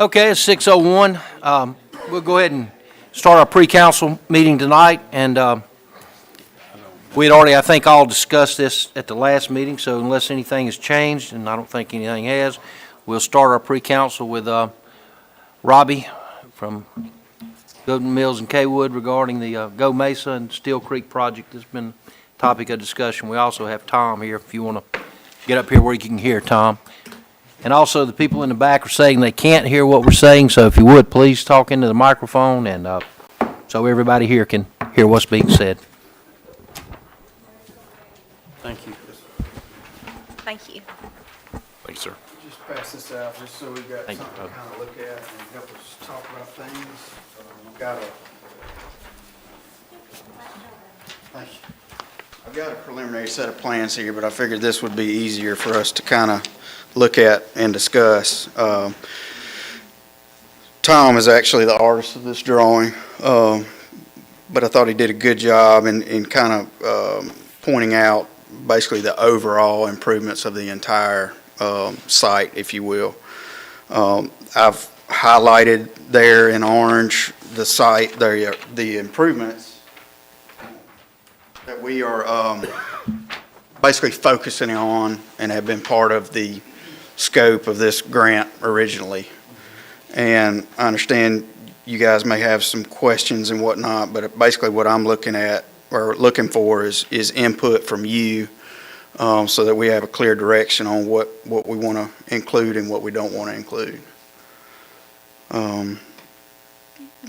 Okay, it's 6:01. We'll go ahead and start our pre-council meeting tonight, and we had already, I think, all discussed this at the last meeting, so unless anything has changed, and I don't think anything has, we'll start our pre-council with Robbie from Golden Mills and Kaywood regarding the Go Mesa and Steel Creek project. That's been a topic of discussion. We also have Tom here, if you want to get up here where you can hear Tom. And also, the people in the back are saying they can't hear what we're saying, so if you would, please talk into the microphone, and so everybody here can hear what's being said. Thank you. Thank you. Thank you, sir. Just pass this out, just so we've got Thank you, something to kind of look at and help us talk about things. I've got a preliminary set of plans here, but I figured this would be easier for us to kind of look at and discuss. Tom is actually the artist of this drawing, but I thought he did a good job in kind of pointing out basically the overall improvements of the entire site, if you will. I've highlighted there in orange the site, the improvements that we are basically focusing on and have been part of the scope of this grant originally. And I understand you guys may have some questions and whatnot, but basically what I'm looking at or looking for is input from you, so that we have a clear direction on what we want to include and what we don't want to include.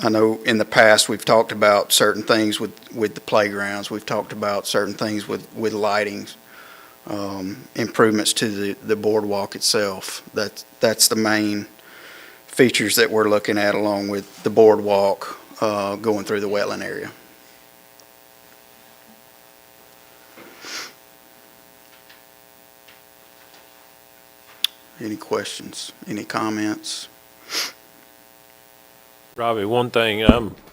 I know in the past we've talked about certain things with the playgrounds. We've talked about certain things with lighting, improvements to the boardwalk itself. That's the main features that we're looking at, along with the boardwalk going through the wetland area. Any questions? Any comments? Robbie, one thing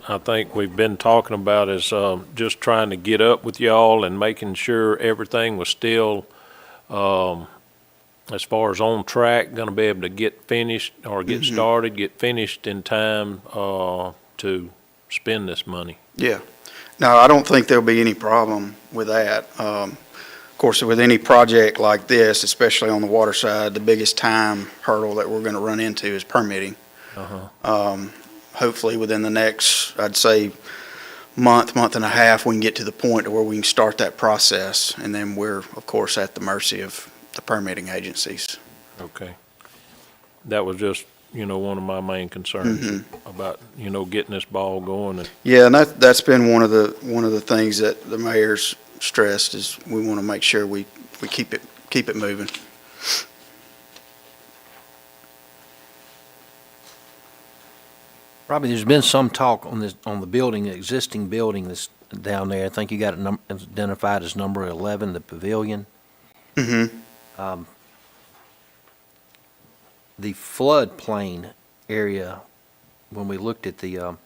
I think we've been talking about is just trying to get up with y'all and making sure everything was still, as far as on track, going to be able to get finished or get started, get finished in time to spend this money. Yeah. No, I don't think there'll be any problem with that. Of course, with any project like this, especially on the water side, the biggest time hurdle that we're going to run into is permitting. Hopefully within the next, I'd say, month and a half, we can get to the point where we can start that process, and then we're, of course, at the mercy of the permitting agencies. Okay. That was just, one of my main concerns about, getting this ball going. Yeah, and that's been one of the things that the mayor's stressed, is we want to make sure we keep it moving. Robbie, there's been some talk on the building, the existing building that's down there. I think you got it identified as number 11, the pavilion. The floodplain area, when we looked at when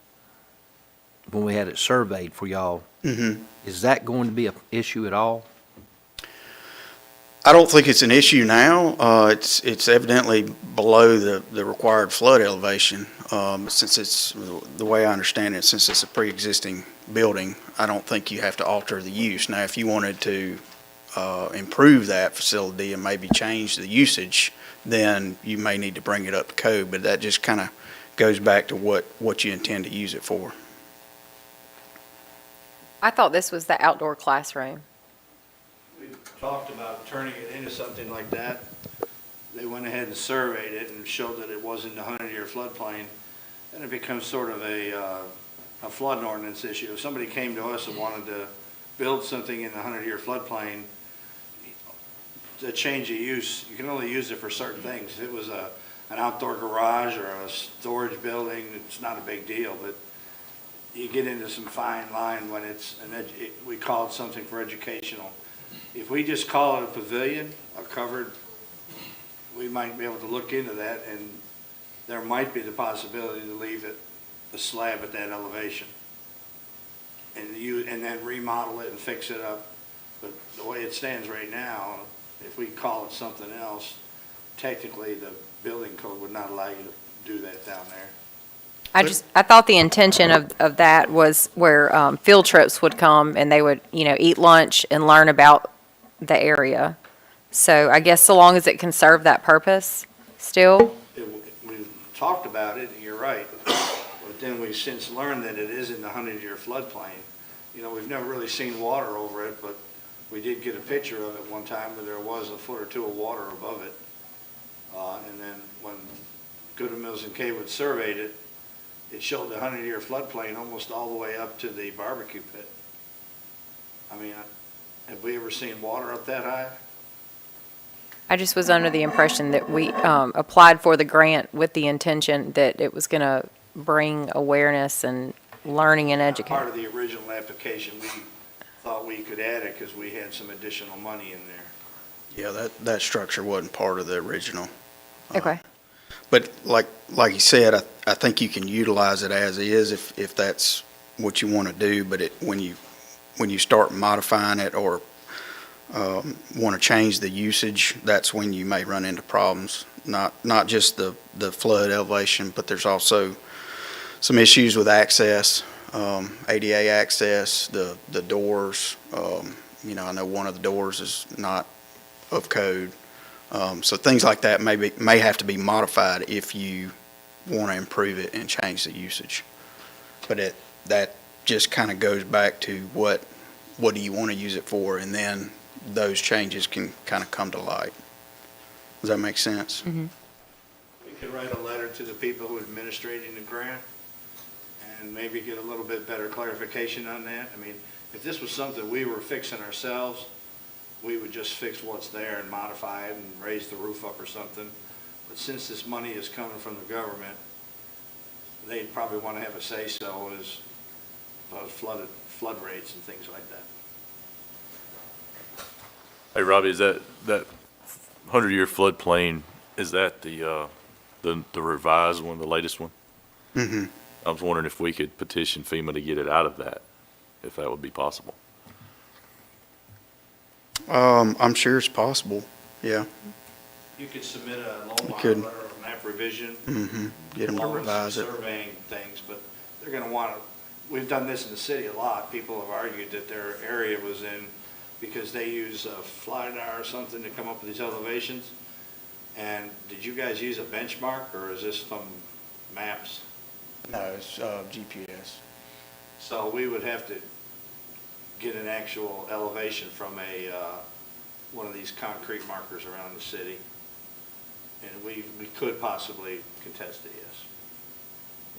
we had it surveyed for y'all, is that going to be an issue at all? I don't think it's an issue now. It's evidently below the required flood elevation. Since it's, the way I understand it, since it's a pre-existing building, I don't think you have to alter the use. Now, if you wanted to improve that facility and maybe change the usage, then you may need to bring it up to code, but that just kind of goes back to what you intend to use it for. I thought this was the outdoor classroom. We talked about turning it into something like that. They went ahead and surveyed it and showed that it wasn't a 100-year floodplain, and it becomes sort of a flood ordinance issue. If somebody came to us and wanted to build something in the 100-year floodplain, to change the use, you can only use it for certain things. If it was an outdoor garage or a storage building, it's not a big deal, but you get into some fine line when it's we call it something for educational. If we just call it a pavilion, a covered, we might be able to look into that, and there might be the possibility to leave it a slab at that elevation, and then remodel it and fix it up. But the way it stands right now, if we call it something else, technically the building code would not allow you to do that down there. I thought the intention of that was where field trips would come and they would, eat lunch and learn about the area. So I guess so long as it can serve that purpose still. We've talked about it, and you're right, but then we've since learned that it is in the 100-year floodplain. We've never really seen water over it, but we did get a picture of it one time where there was a foot or two of water above it. And then when Goodwin Mills and Kaywood surveyed it, it showed the 100-year floodplain almost all the way up to the barbecue pit. I mean, have we ever seen water up that high? I just was under the impression that we applied for the grant with the intention that it was going to bring awareness and learning and Part education. of the original application, we thought we could add it because we had some additional money in there. Yeah, that structure wasn't part of the original. Okay. But like you said, I think you can utilize it as is if that's what you want to do, but when you start modifying it or want to change the usage, that's when you may run into problems. Not just the flood elevation, but there's also some issues with access, ADA access, the doors. I know one of the doors is not of code. So things like that may have to be modified if you want to improve it and change the usage. But that just kind of goes back to what do you want to use it for, and then those changes can kind of come to light. Does that make sense? Mm-hmm. We could write a letter to the people who are administrating the grant and maybe get a little bit better clarification on that. I mean, if this was something we were fixing ourselves, we would just fix what's there and modify it and raise the roof up or something. But since this money is coming from the government, they probably want to have a say-so as flood rates and things like that. Hey, Robbie, is that 100-year floodplain, is that the revised one, the latest one? Mm-hmm. I was wondering if we could petition FEMA to get it out of that, if that would be possible. I'm sure it's possible. Yeah. You could submit a low could. letter of map revision. Mm-hmm. Get them to along with some revise it. surveying things, but they're going to want to, we've done this in the city a lot. People have argued that their area was in, because they use a FLIDAR or something to come up with these elevations. And did you guys use a benchmark, or is this from maps? No, it's GPS. So we would have to get an actual elevation from one of these concrete markers around the city. And we could possibly contest it, yes.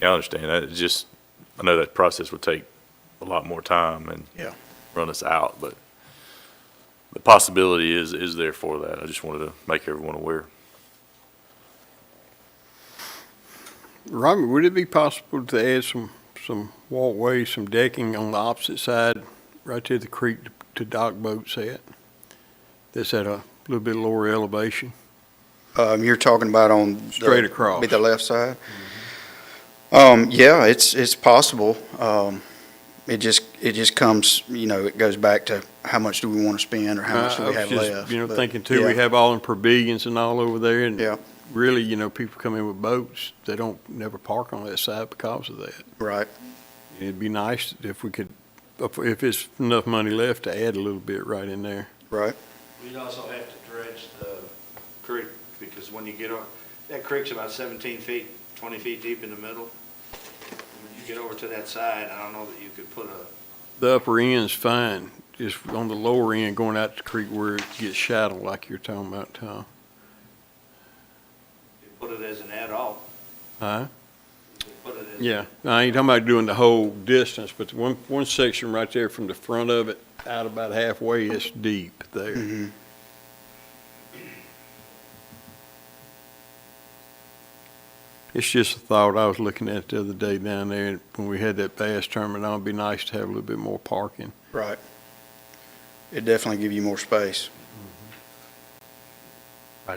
Yeah, I understand that. It's just, I know that process would take a lot more time and Yeah. run us out, but the possibility is there for that. I just wanted to make everyone aware. Robert, would it be possible to add some walkways, some decking on the opposite side, right to the creek to dock boats at? That's at a little bit lower elevation. You're talking about on Straight across. Be the left side. Yeah, it's possible. It just comes, it goes back to how much do we want to spend or how much do we have I was left. just, But, thinking too, we yeah. have all them pavilions and all over there, and Yeah. really, people come in with boats, they don't never park on that side because of that. Right. It'd be nice if we could, if it's enough money left, to add a little bit right in there. Right. We'd also have to dredge the creek, because when you get over, that creek's about 17 feet, 20 feet deep in the middle. When you get over to that side, I don't know that you could put The upper end's fine, just on the lower end going out the creek where it gets shallow like you're talking about, Tom. it as an add-on. Huh? Put it as. Yeah, I ain't talking about doing the whole distance, but one section right there from the front of it out about halfway, it's deep there. Mm-hmm. It's just a thought I was looking at the other day down there, and when we had that bass tournament, it'd be nice to have a little bit more parking. Right. It'd definitely give you more space. They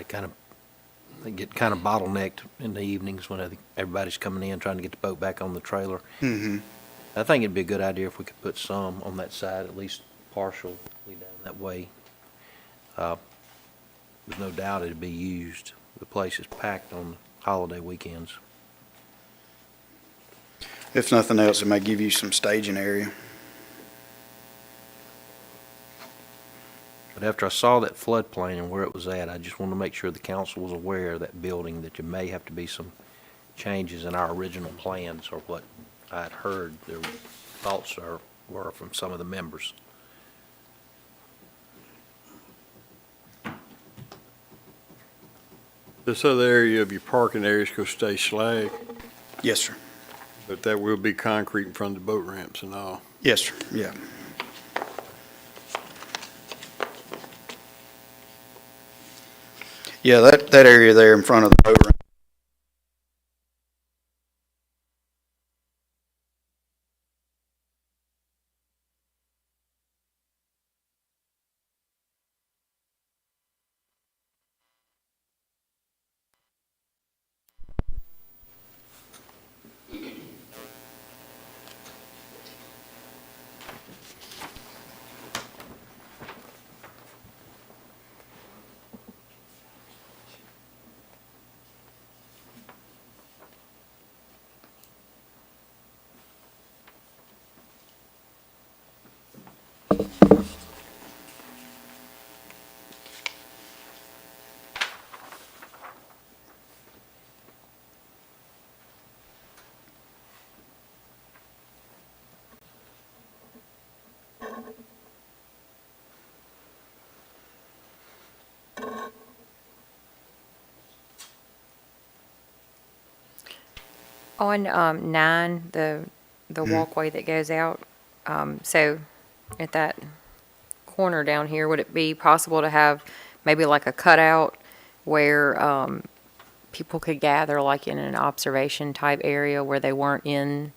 get kind of bottlenecked in the evenings when everybody's coming in, trying to get the boat back on the trailer. Mm-hmm. I think it'd be a good idea if we could put some on that side, at least partially down that way. There's no doubt it'd be used. The place is packed on holiday weekends. If nothing else, it may give you some staging area. But after I saw that floodplain and where it was at, I just wanted to make sure the council was aware of that building, that there may have to be some changes in our original plans, or what I had heard their thoughts were from some of the members. This other area of your parking area is gonna stay slag, Yes, sir. but that will be concrete in front of the boat ramps and all. Yes, sir, yeah. Yeah, that area there in front of the boat ramp. On 9, the walkway that goes out, so at that corner down here, would it be possible to have maybe like a cutout where people could gather, like in an observation type area where they weren't in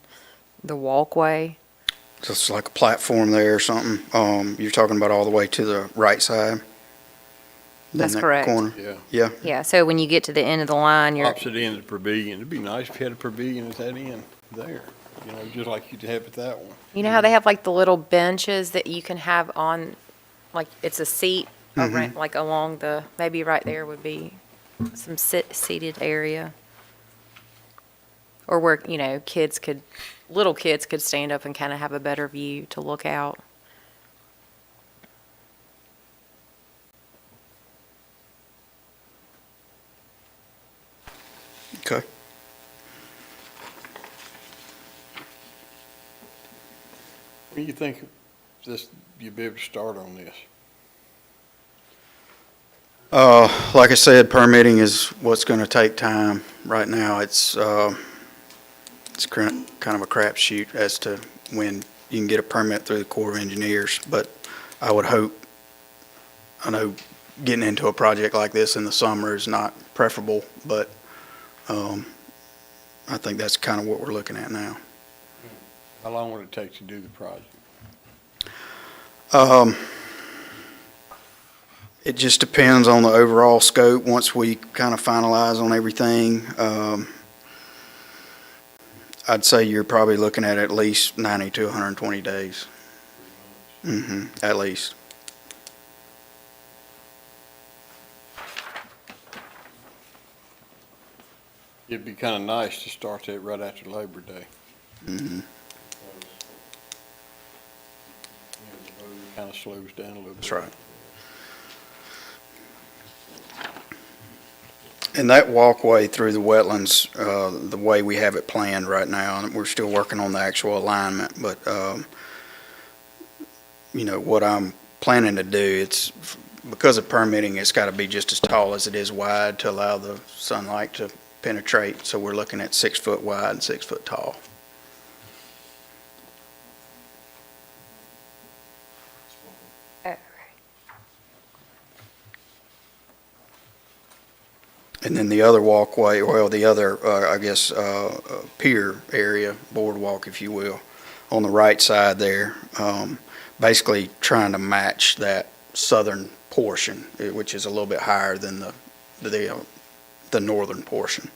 the walkway? Just like a platform there or something. You're talking about all the way to the right side? In That's that correct. corner? Yeah. Yeah, Yeah, so when you get to the end of the line, you're, Opposite end of the pavilion. It'd be nice if you had a pavilion at that end there, just like you'd have at that one. you know how they have like the little benches that you can have on, like it's a seat around, like along the, maybe right there would be some seated area. Or where, little kids could stand up and kind of have a better view to look out. okay. When you think you'd be able to start on this? Like I said, permitting is what's gonna take time. Right now, it's kind of a crapshoot as to when you can get a permit through the Corps of Engineers, but I would hope, I know getting into a project like this in the summer is not preferable, but, I think that's kind of what we're looking at now. How long would it take to do the project? It just depends on the overall scope. Once we kind of finalize on everything, I'd say you're probably looking at least 90 to 120 days. At least. It'd be kind of nice to start that right after Labor Day. Kind of slows down a little bit. That's right. And that walkway through the wetlands, the way we have it planned right now, and we're still working on the actual alignment, but, what I'm planning to do, it's, because of permitting, it's got to be just as tall as it is wide to allow the sunlight to penetrate. So we're looking at 6 foot wide and 6 foot tall. And then the other walkway, well, the other, pier area, boardwalk, if you will, on the right side there, basically trying to match that southern portion, which is a little bit higher than the northern portion.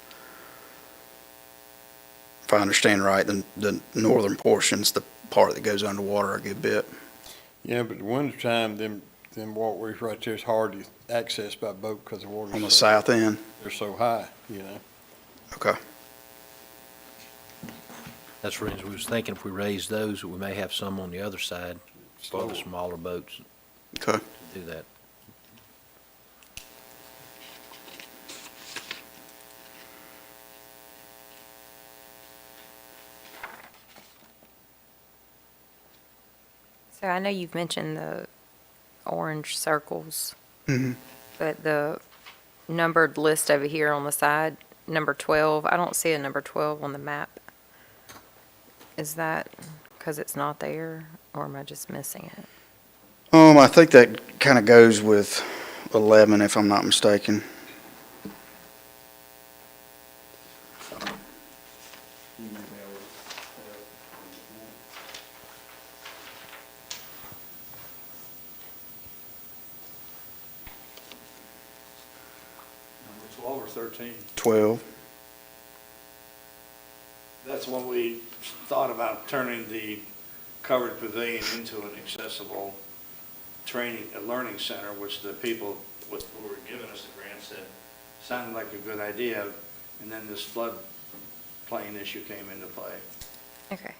If I understand right, the northern portion's the part that goes underwater a good bit. Yeah, but the winter time, them walkways right there is hard to access by boat because the water's On the south end? they're so high, Okay. That's the reason we was thinking if we raise those, we may have some on the other side for the smaller boats Okay. to do that. So I know you've mentioned the orange circles, Mhm. but the numbered list over here on the side, number 12, I don't see a number 12 on the map. Is that because it's not there, or am I just missing it? I think that kind of goes with 11, if I'm not mistaken. Number 12 or 13? 12. That's when we thought about turning the covered pavilion into an accessible training, a learning center, which the people who were giving us the grant said sounded like a good idea, and then this floodplain issue came into play. Okay.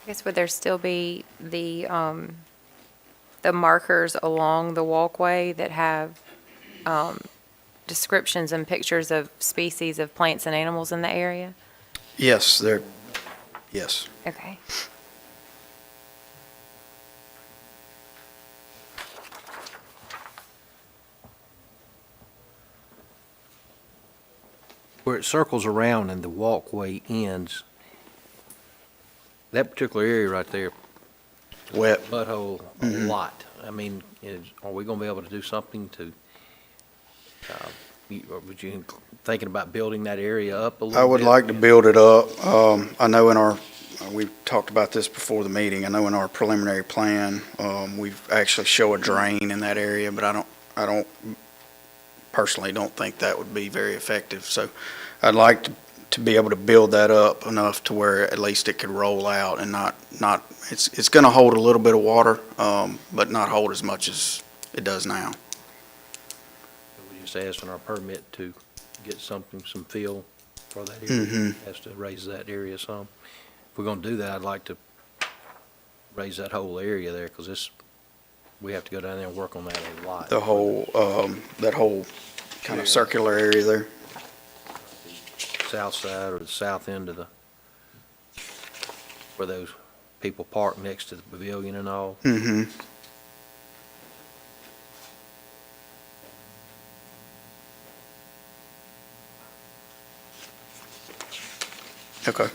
I guess would there still be the markers along the walkway that have, descriptions and pictures of species of plants and animals in the area? Yes, yes. Okay. Where it circles around and the walkway ends, that particular area right there, Wet. butthole a lot. I mean, are we gonna be able to do something to, or would you thinking about building that area up a little bit? I would like to build it up. I know we talked about this before the meeting. I know in our preliminary plan, we've actually show a drain in that area, but I don't personally don't think that would be very effective. So I'd like to be able to build that up enough to where at least it could roll out and not, it's gonna hold a little bit of water, but not hold as much as it does now. We just asked in our permit to get some fill for that area. Has to raise that area some. If we're gonna do that, I'd like to raise that whole area there, because we have to go down there and work on that a lot. The whole, that whole kind of circular area there. South side or the south end of where those people park next to the pavilion and all. Mm-hmm. Okay.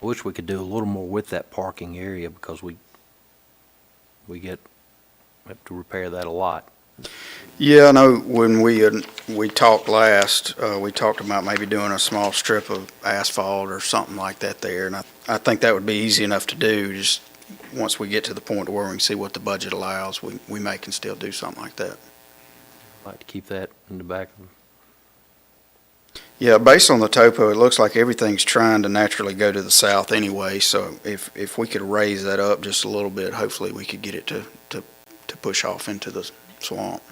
I wish we could do a little more with that parking area, because we have to repair that a lot. Yeah, I know when we talked last, we talked about maybe doing a small strip of asphalt or something like that there, and I think that would be easy enough to do. Just once we get to the point where we can see what the budget allows, we may can still do something like that. I'd like to keep that in the back of. Yeah, based on the topo, it looks like everything's trying to naturally go to the south anyway, so if we could raise that up just a little bit, hopefully we could get it to push off into the swamp.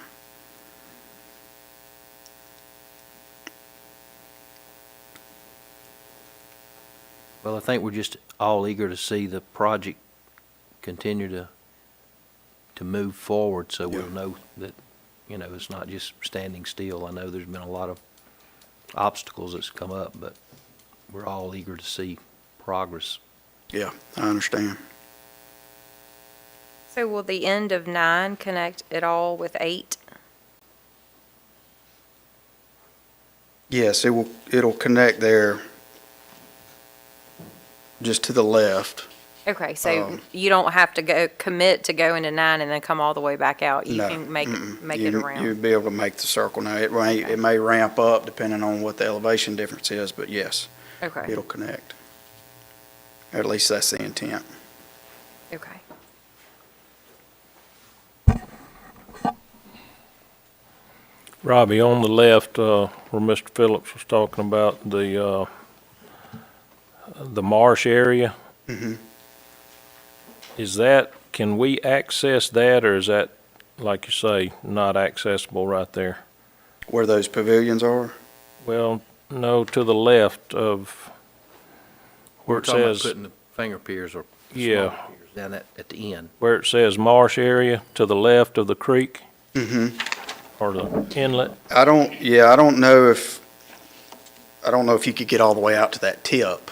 Well, I think we're just all eager to see the project continue to move forward, so we'll know that, it's not just standing still. I know there's been a lot of obstacles that's come up, but we're all eager to see progress. Yeah, I understand. So will the end of 9 connect at all with 8? Yes, it'll connect there just to the left. Okay, so Um, you don't have to commit to go into 9 and then come all the way back out. You No, can make it You- around. You'd be able to make the circle now. It may ramp up depending on what the elevation difference is, but yes, Okay, it'll connect. At least that's the intent. okay. Robbie, on the left, where Mr. Phillips was talking about the marsh area. Mhm. Is that, can we access that, or is that, like you say, not accessible right there? Where those pavilions are? Well, no, to the left of where We're it talking about says, putting the finger piers or Yeah. small piers down at the end. where it says marsh area, to the left of the creek Mm-hmm. or the inlet. I don't know if you could get all the way out to that tip.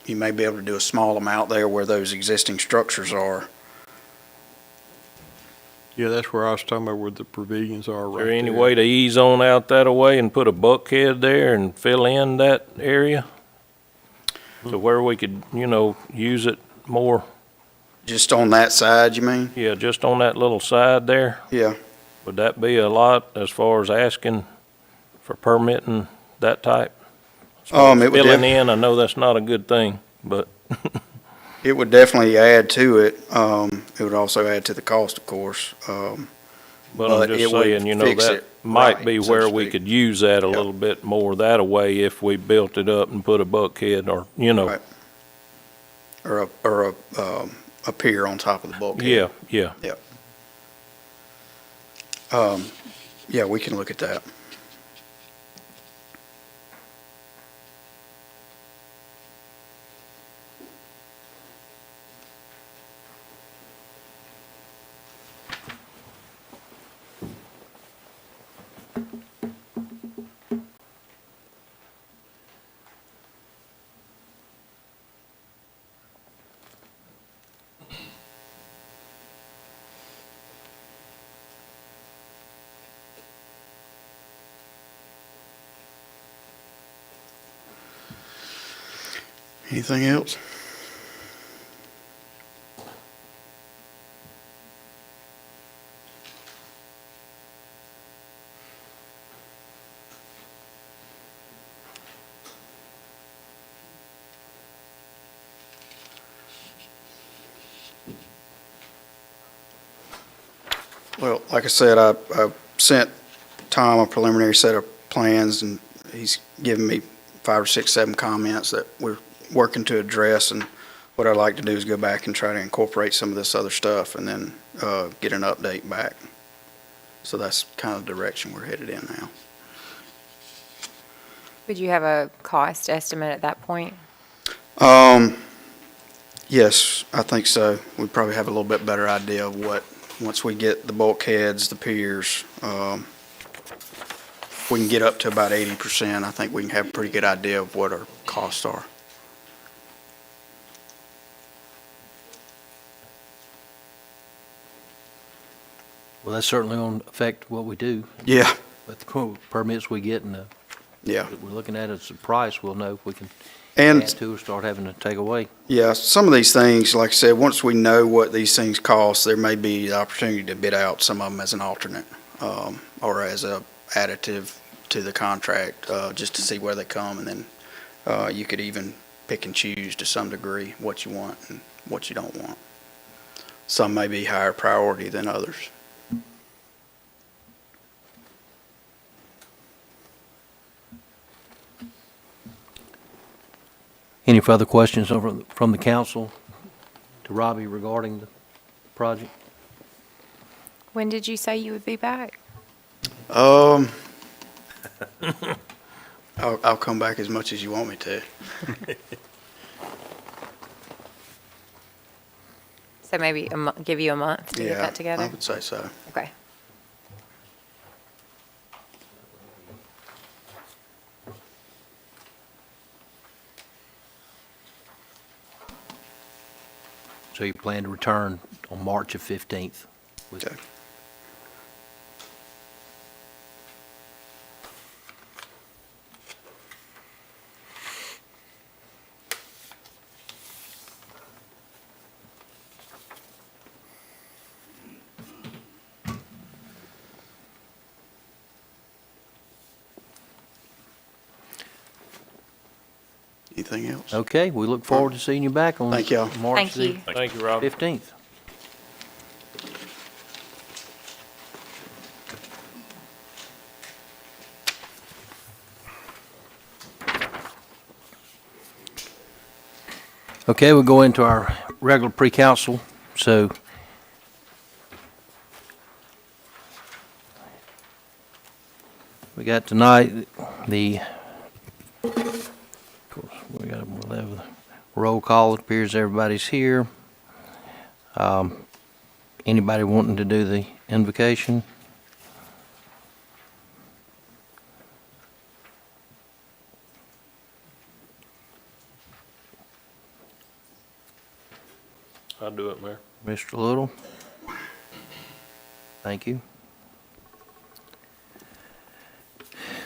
You may be able to do a small amount there where those existing structures are. Yeah, that's where I was talking about, where the pavilions are Is right there any there. way to ease on out that away and put a bulkhead there and fill in that area? To where we could, use it more, Just on that side, you mean? yeah, just on that little side there? Yeah. Would that be a lot as far as asking for permitting that type? As far as It would filling def- in, I know that's not a good thing, but It would definitely add to it. It would also add to the cost, of course. But But I'm it just would saying, fix that it might right, be so to where we speak. could use that a Yeah. little bit more that away if we built it up and put a bulkhead or, Right. Or a pier on top of the bulkhead. yeah. Yeah, we can look at that. Anything else? Well, like I said, I sent Tom a preliminary set of plans, and he's given me 5 or 6, 7 comments that we're working to address, and what I'd like to do is go back and try to incorporate some of this other stuff and then get an update back. So that's kind of the direction we're headed in now. Would you have a cost estimate at that point? Yes, I think so. We probably have a little bit better idea of what, once we get the bulkheads, the piers, we can get up to about 80%. I think we can have a pretty good idea of what our costs are. Well, that certainly won't affect what we do, Yeah, but the permits we get and yeah. that we're looking at as a price, we'll know if we can And add to or start having to take away. yeah, some of these things, like I said, once we know what these things cost, there may be the opportunity to bid out some of them as an alternate, or as a additive to the contract, just to see where they come, and then, you could even pick and choose to some degree what you want and what you don't want. Some may be higher priority than others. Any further questions from the council to Robbie regarding the project? When did you say you would be back? I'll come back as much as you want me to. So maybe give you a month to get Yeah, that together? I would say so. Okay. So you plan to return on March of 15th? with- Okay. Anything else? Okay, we look forward to seeing you back on Thank y'all. March Thank the you. Thank you, Rob. 15th. Okay, we'll go into our regular pre-council. So we got tonight of course, we got we'll have the roll call. It appears everybody's here. Anybody wanting to do the invocation? I'll do it, Mayor. Mr. Little? Thank you.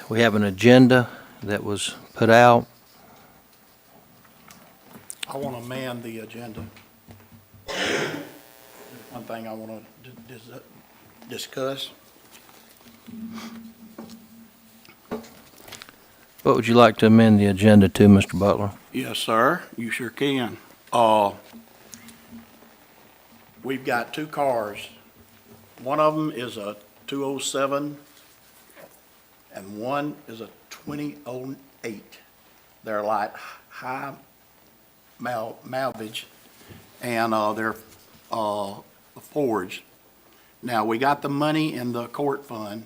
We have an agenda that was put out. I want to amend the agenda. One thing I want to discuss. What would you like to amend the agenda to, Mr. Butler? Yes, sir, you sure can. We've got two cars. One of them is a 207 and one is a 2008. They're like high mileage and they're Fords. Now, we got the money in the court fund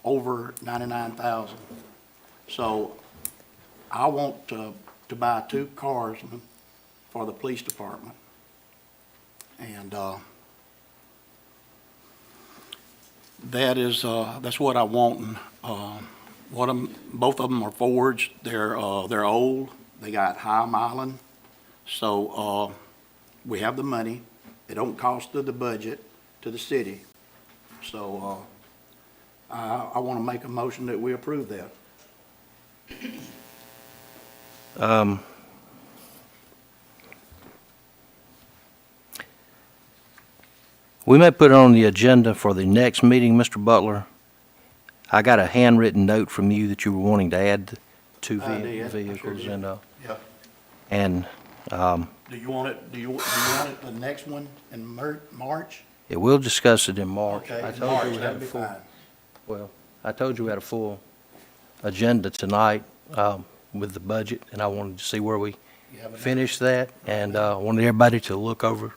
over 99,000. So I want to buy two cars for the police department. And that's what I want. Both of them are Fords. They're old. They got high mileage. So we have the money. It don't cost to the budget to the city. So I want to make a motion that we approve that. We may put it on the agenda for the next meeting, Mr. Butler. I got a handwritten note from you that you were wanting to add two I did. I sure vehicles, did. and Yeah. Do you want it, do you want it the next one in March? yeah, we'll discuss it in March. Okay, I in told March, you we had that'd a be full, fine. well, I told you we had a full agenda tonight with the budget, and I wanted to see where we You have enough? finished that, and I wanted everybody to look over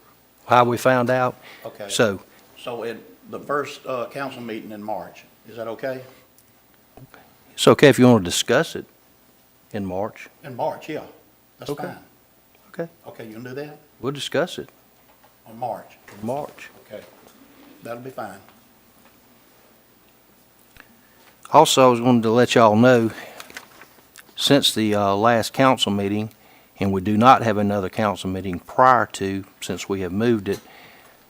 how we found out. Okay. So, So in the first council meeting in March, is that okay? it's okay if you want to discuss it in March. In March, yeah, that's Okay. fine. Okay. Okay, you can do that We'll discuss it on March? in March. Okay, that'll be fine. Also, I was going to let y'all know, since the last council meeting, and we do not have another council meeting prior to, since we have moved it,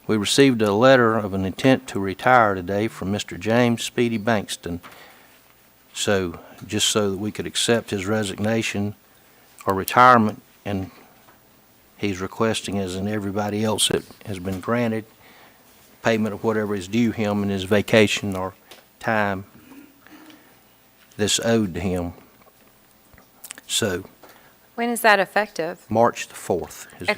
we received a letter of an intent to retire today from Mr. James Speedy Bankston. So, just so that we could accept his resignation or retirement, and he's requesting, as in everybody else that has been granted, payment of whatever is due him in his vacation or time that's owed to him. So, When is that effective? March the 4th. Okay.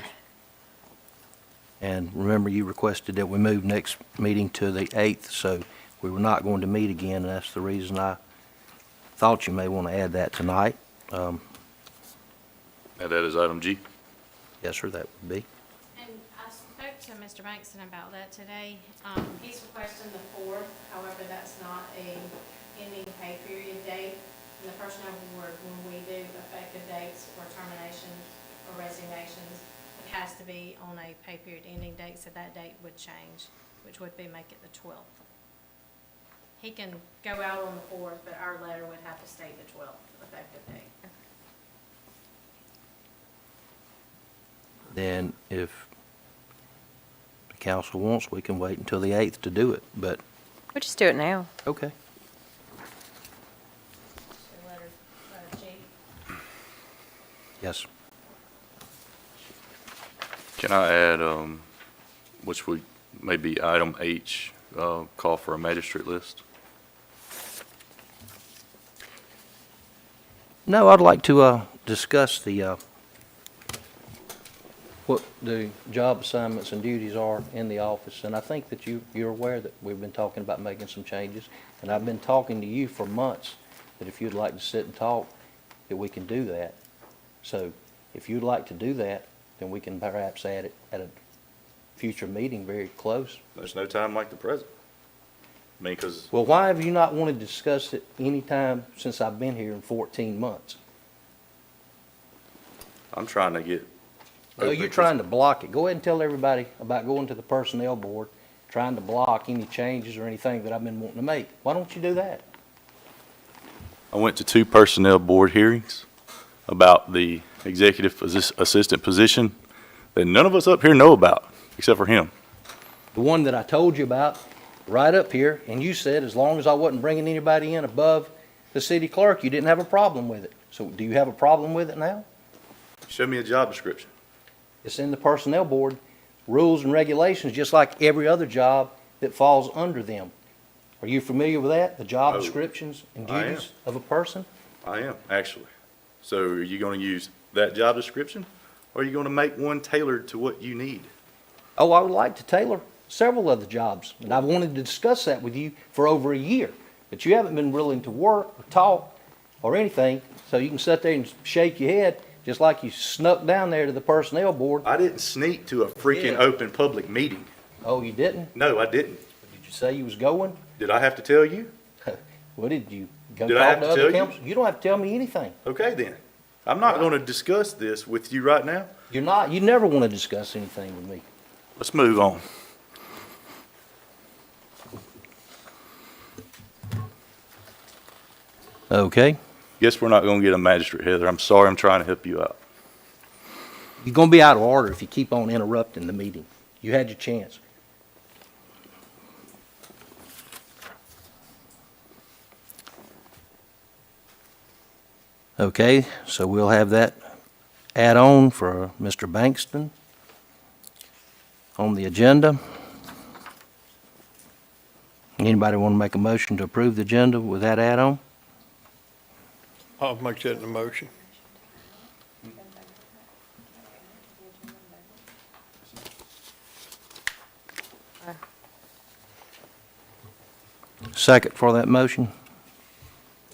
And remember, you requested that we move next meeting to the 8th, so we were not going to meet again, and that's the reason I thought you may want to add that tonight. Add that as item G. Yes, sir, that would be. And I spoke to Mr. Bankston about that today. He's requesting the 4th, however, that's not a ending pay period date. In the personnel board, when we do effective dates or terminations or resignations, it has to be on a pay period ending date, so that date would change, which would be make it the 12th. He can go out on the 4th, but our letter would have to state the 12th effective date. Then if the council wants, we can wait until the 8th to do it, but, We'll just do it now. okay. So letter G. Yes. Can I add, which would maybe item H, call for a magistrate list? No, I'd like to discuss what the job assignments and duties are in the office, and I think that you're aware that we've been talking about making some changes, and I've been talking to you for months, that if you'd like to sit and talk, that we can do that. So if you'd like to do that, then we can perhaps add it at a future meeting very close. There's no time like the present. I mean, because Well, why have you not wanted to discuss it any time since I've been here in 14 months? I'm trying to get. No, you're trying to block it. Go ahead and tell everybody about going to the personnel board, trying to block any changes or anything that I've been wanting to make. Why don't you do that? I went to 2 personnel board hearings about the executive assistant position that none of us up here know about, except for him. The one that I told you about, right up here, and you said as long as I wasn't bringing anybody in above the city clerk, you didn't have a problem with it. So do you have a problem with it now? Show me a job description. It's in the personnel board rules and regulations, just like every other job that falls under them. Are you familiar with that? The job Oh, descriptions and I am. duties of a person? I am, actually. So are you going to use that job description, or are you going to make one tailored to what you need? Oh, I would like to tailor several of the jobs, and I've wanted to discuss that with you for over a year. But you haven't been willing to work or talk or anything, so you can sit there and shake your head just like you snuck down there to the personnel board. I didn't sneak to a freaking Yeah. open public meeting. Oh, you didn't? No, I didn't. Did you say you was going? Did I have to tell you? What did you go Did I talk have to to other tell you? council? You don't have to tell me anything. Okay, then. I'm not going to discuss this with you right now. You're not, you never want to discuss anything with me. Let's move on. Okay. Guess we're not going to get a magistrate, Heather. I'm sorry, I'm trying to help you out. You're going to be out of order if you keep on interrupting the meeting. You had your chance. Okay, so we'll have that add-on for Mr. Bankston on the agenda. Anybody want to make a motion to approve the agenda with that add-on? I'll make that in a motion. Second for that motion,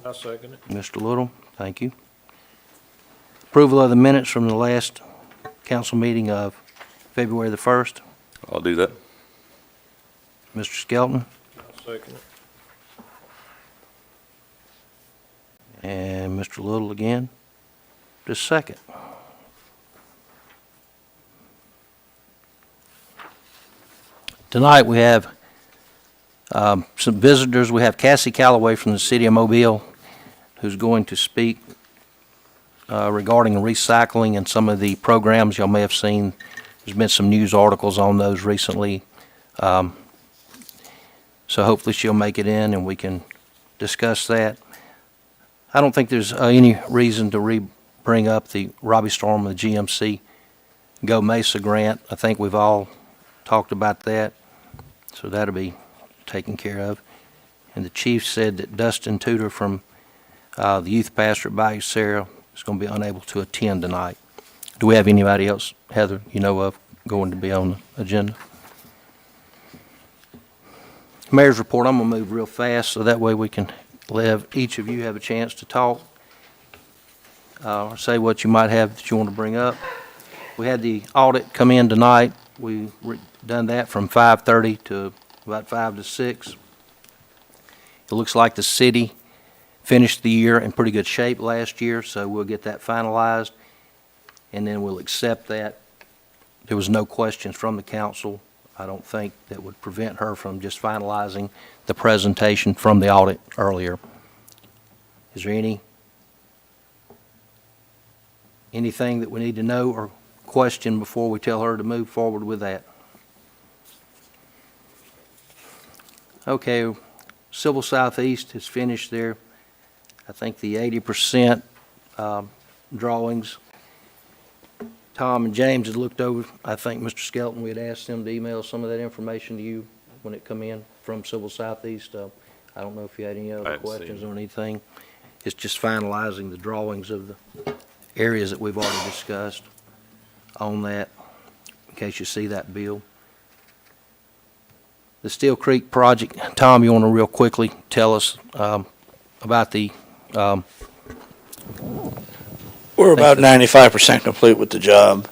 I second it. Mr. Little, thank you. Approval of the minutes from the last council meeting of February the 1st. I'll do that. Mr. Skelton I second it. and Mr. Little again. Just second. Tonight we have some visitors. We have Cassie Calloway from the city of Mobile, who's going to speak regarding recycling and some of the programs y'all may have seen. There's been some news articles on those recently. So hopefully she'll make it in and we can discuss that. I don't think there's any reason to bring up the Robbie Storm and the GMC Go Mesa grant. I think we've all talked about that, so that'll be taken care of. And the chief said that Dustin Tudor from the youth pastor at Bayou Sarah is going to be unable to attend tonight. Do we have anybody else, Heather, you know of, going to be on the agenda? Mayor's report, I'm going to move real fast so that way we can let each of you have a chance to talk or say what you might have that you want to bring up. We had the audit come in tonight. We done that from 5:30 to about 5 to 6. It looks like the city finished the year in pretty good shape last year, so we'll get that finalized, and then we'll accept that. There was no questions from the council, I don't think, that would prevent her from just finalizing the presentation from the audit earlier. Is there anything that we need to know or question before we tell her to move forward with that? Okay, Civil Southeast has finished their, I think, the 80% drawings. Tom and James had looked over, I think, Mr. Skelton, we had asked them to email some of that information to you when it come in from Civil Southeast. I don't know if you had any other hadn't seen questions it. or anything. It's just finalizing the drawings of the areas that we've already discussed on that, in case you see that bill. The Steel Creek project, Tom, you want to real quickly tell us about the, We're about 95% complete with the job.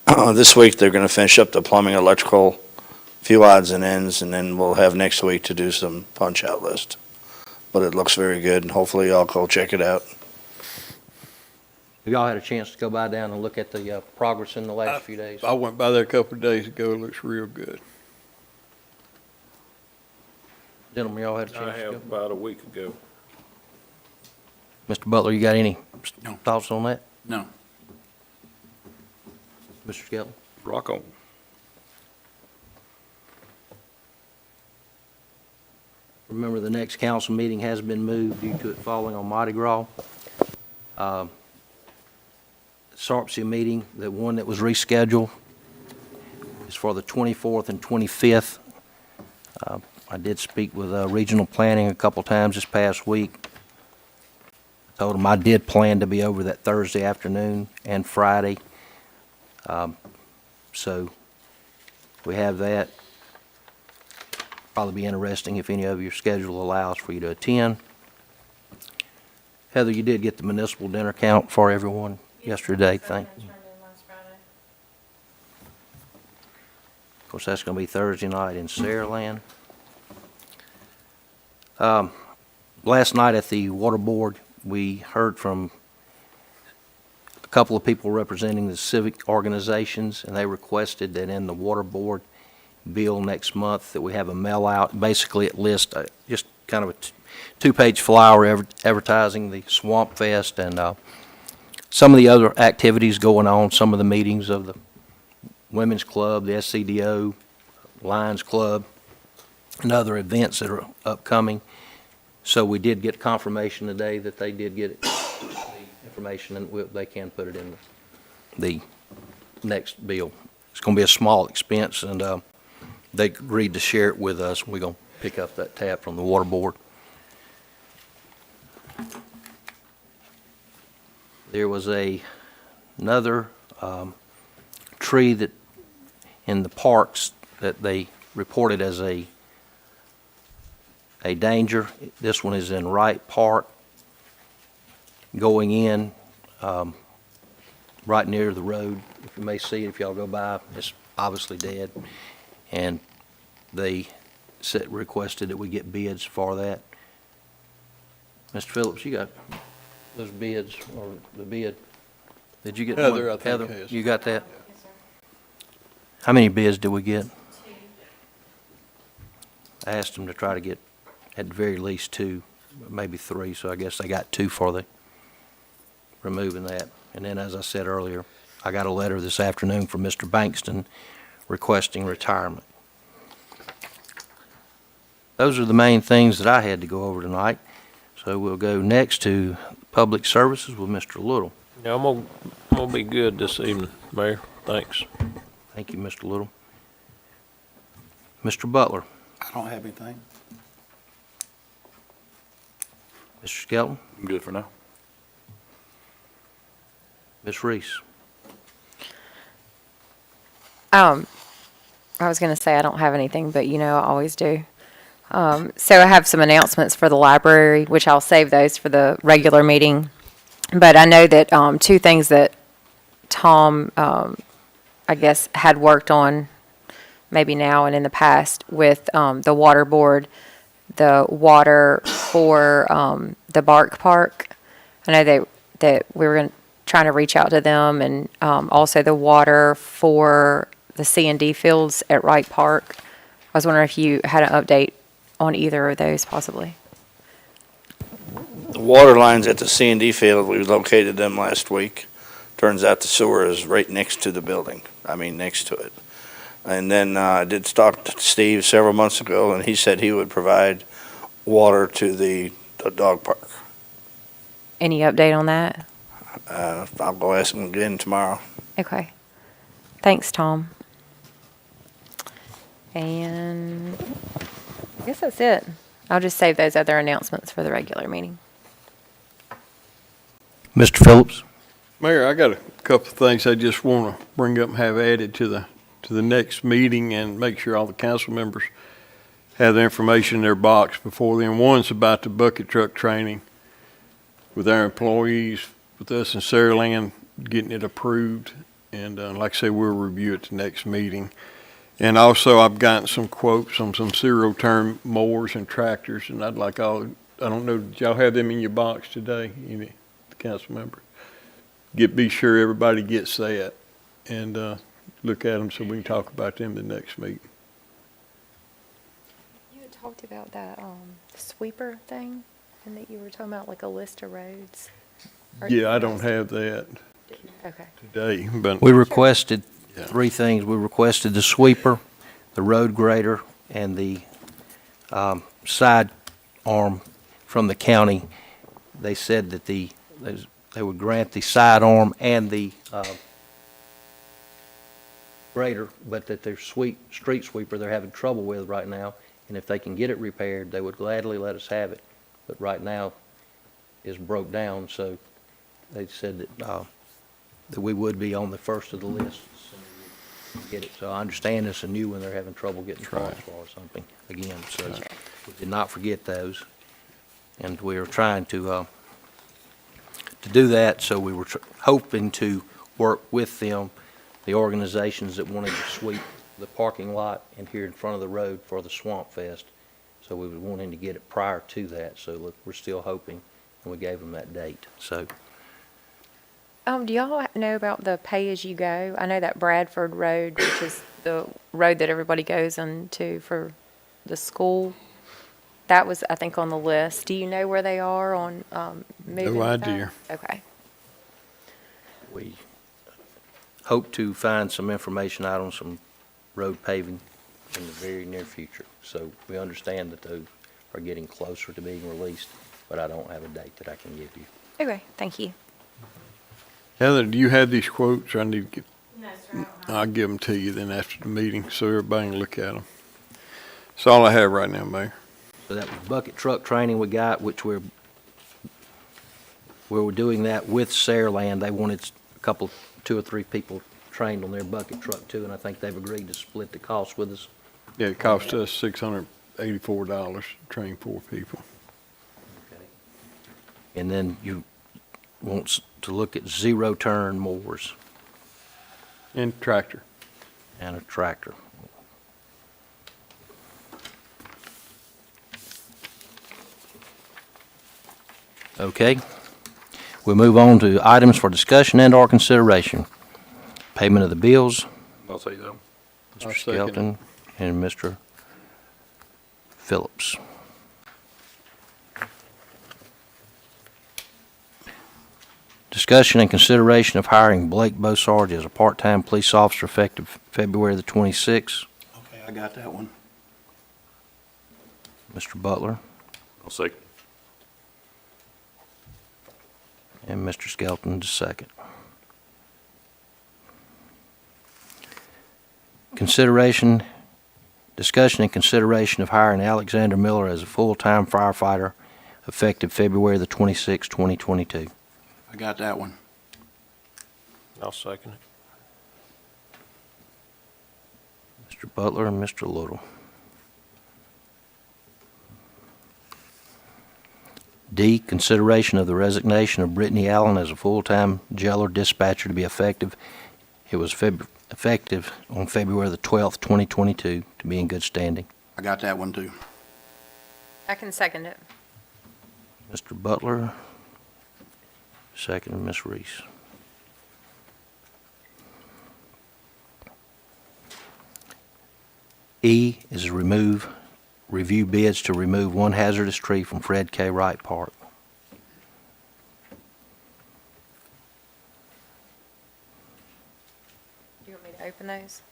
This week, they're going to finish up the plumbing, electrical, few odds and ends, and then we'll have next week to do some punch-out list. But it looks very good, and hopefully y'all go check it out. have y'all had a chance to go by down and look at the progress in the last few days? I went by there a couple of days ago. It looks real good. Gentlemen, y'all had a I chance to have go? about a week ago. Mr. Butler, you got any No. thoughts on that? No. Mr. Skelton? Rock on. Remember, the next council meeting has been moved due to it falling on Mardi Gras. SARPSI meeting, the one that was rescheduled, is for the 24th and 25th. I did speak with regional planning a couple times this past week. Told them I did plan to be over that Thursday afternoon and Friday. So we have that. Probably be interesting if any of your schedule allows for you to attend. Heather, you did get the municipal dinner count for everyone yesterday, thank you. Of course, that's going to be Thursday night in Saraland. Last night at the Water Board, we heard from a couple of people representing the civic organizations, and they requested that in the Water Board bill next month that we have a mail out. Basically, it lists just kind of a two-page flyer advertising the Swamp Fest and some of the other activities going on, some of the meetings of the Women's Club, the SCDO, Lions Club, and other events that are upcoming. So we did get confirmation today that they did get the information, and they can put it in the next bill. It's going to be a small expense, and they agreed to share it with us. We're going to pick up that tab from the Water Board. There was another tree that in the parks that they reported as a danger. This one is in Wright Park, going in right near the road. If you may see it, if y'all go by, it's obviously dead. And they requested that we get bids for that. Mr. Phillips, you got those bids, or the bid? Did you get one? Heather, I think, Heather, has. you got that? Yes, sir. How many bids did we get? 2. I asked them to try to get at the very least 2, maybe 3, so I guess they got 2 for the removing that. And then, as I said earlier, I got a letter this afternoon from Mr. Bankston requesting retirement. Those are the main things that I had to go over tonight. So we'll go next to Public Services with Mr. Little. Yeah, I'm gonna be good this evening, Mayor. Thanks. Thank you, Mr. Little. Mr. Butler, I don't have anything. Mr. Skelton, I'm good for now. Ms. Reese. I was going to say I don't have anything, but I always do. So I have some announcements for the library, which I'll save those for the regular meeting. But I know that 2 things that Tom, I guess, had worked on maybe now and in the past with the water board, the water for the Bark Park. I know that we were trying to reach out to them, and also the water for the C&D fields at Wright Park. I was wondering if you had an update on either of those possibly. The water lines at the C&D field, we located them last week. Turns out the sewer is right next to the building, next to it. And then I did talk to Steve several months ago, and he said he would provide water to the dog park. Any update on that? I'll go ask him again tomorrow. Okay. Thanks, Tom. And I guess that's it. I'll just save those other announcements for the regular meeting. Mr. Phillips. Mayor, I got a couple of things I just want to bring up and have added to the next meeting and make sure all the council members have the information in their box before then. One's about the bucket truck training with our employees, with us in Saraland, getting it approved. And like I say, we'll review it the next meeting. And also, I've gotten some quotes on some zero-turn mowers and tractors, and I'd like I don't know, did y'all have them in your box today, any council member? Be sure everybody gets that and look at them so we can talk about them the next meeting. You had talked about that sweeper thing, and that you were talking about like a list of roads. Yeah, I don't have that Okay. today, but We requested Yeah. 3 things. We requested the sweeper, the road grader, and the side arm from the county. They said that they would grant the sidearm and the grader, but that their street sweeper they're having trouble with right now, and if they can get it repaired, they would gladly let us have it. But right now, it's broke down, so they said that we would be on the first of the list. So we get it. So I understand it's a new one. They're having trouble getting parts for or something again. So we did not forget those, and we were trying to do that, so we were hoping to work with them, the organizations that wanted to sweep the parking lot and here in front of the road for the Swamp Fest. So we were wanting to get it prior to that, so look, we're still hoping, and we gave them that date, so. Do y'all know about the pay-as-you-go? I know that Bradford Road, which is the road that everybody goes into for the school, that was, I think, on the list. Do you know where they are on moving? No with that? idea. Okay. We hope to find some information out on some road paving in the very near future. So we understand that those are getting closer to being released, but I don't have a date that I can give you. Okay, thank you. Heather, do you have these quotes? Or I need to get, No, sir, I don't have. I'll give them to you then after the meeting so everybody can look at them. That's all I have right now, Mayor. So that was bucket truck training we got, which we were doing that with Saraland. They wanted a couple, 2 or 3 people trained on their bucket truck too, and I think they've agreed to split the cost with us. Yeah, it cost us $684 to train 4 people. And then you want to look at zero-turn mowers And tractor. and a tractor. Okay. We'll move on to items for discussion and/or consideration. Payment of the bills, I'll say that. I'll Mr. second it. Skelton and Mr. Phillips. Discussion and consideration of hiring Blake Bossard as a part-time police officer effective February the 26th. Okay, I got that one. Mr. Butler I'll second. and Mr. Skelton the second. Discussion and consideration of hiring Alexander Miller as a full-time firefighter effective February the 26th, 2022. I got that one. I'll second it. Mr. Butler and Mr. Little. D, consideration of the resignation of Brittany Allen as a full-time jailer dispatcher to be effective. It was effective on February the 12th, 2022, to be in good standing. I got that one too. I can second it. Mr. Butler, second, and Ms. Reese. E is review bids to remove one hazardous tree from Fred K. Wright Park. Do you want me to open those?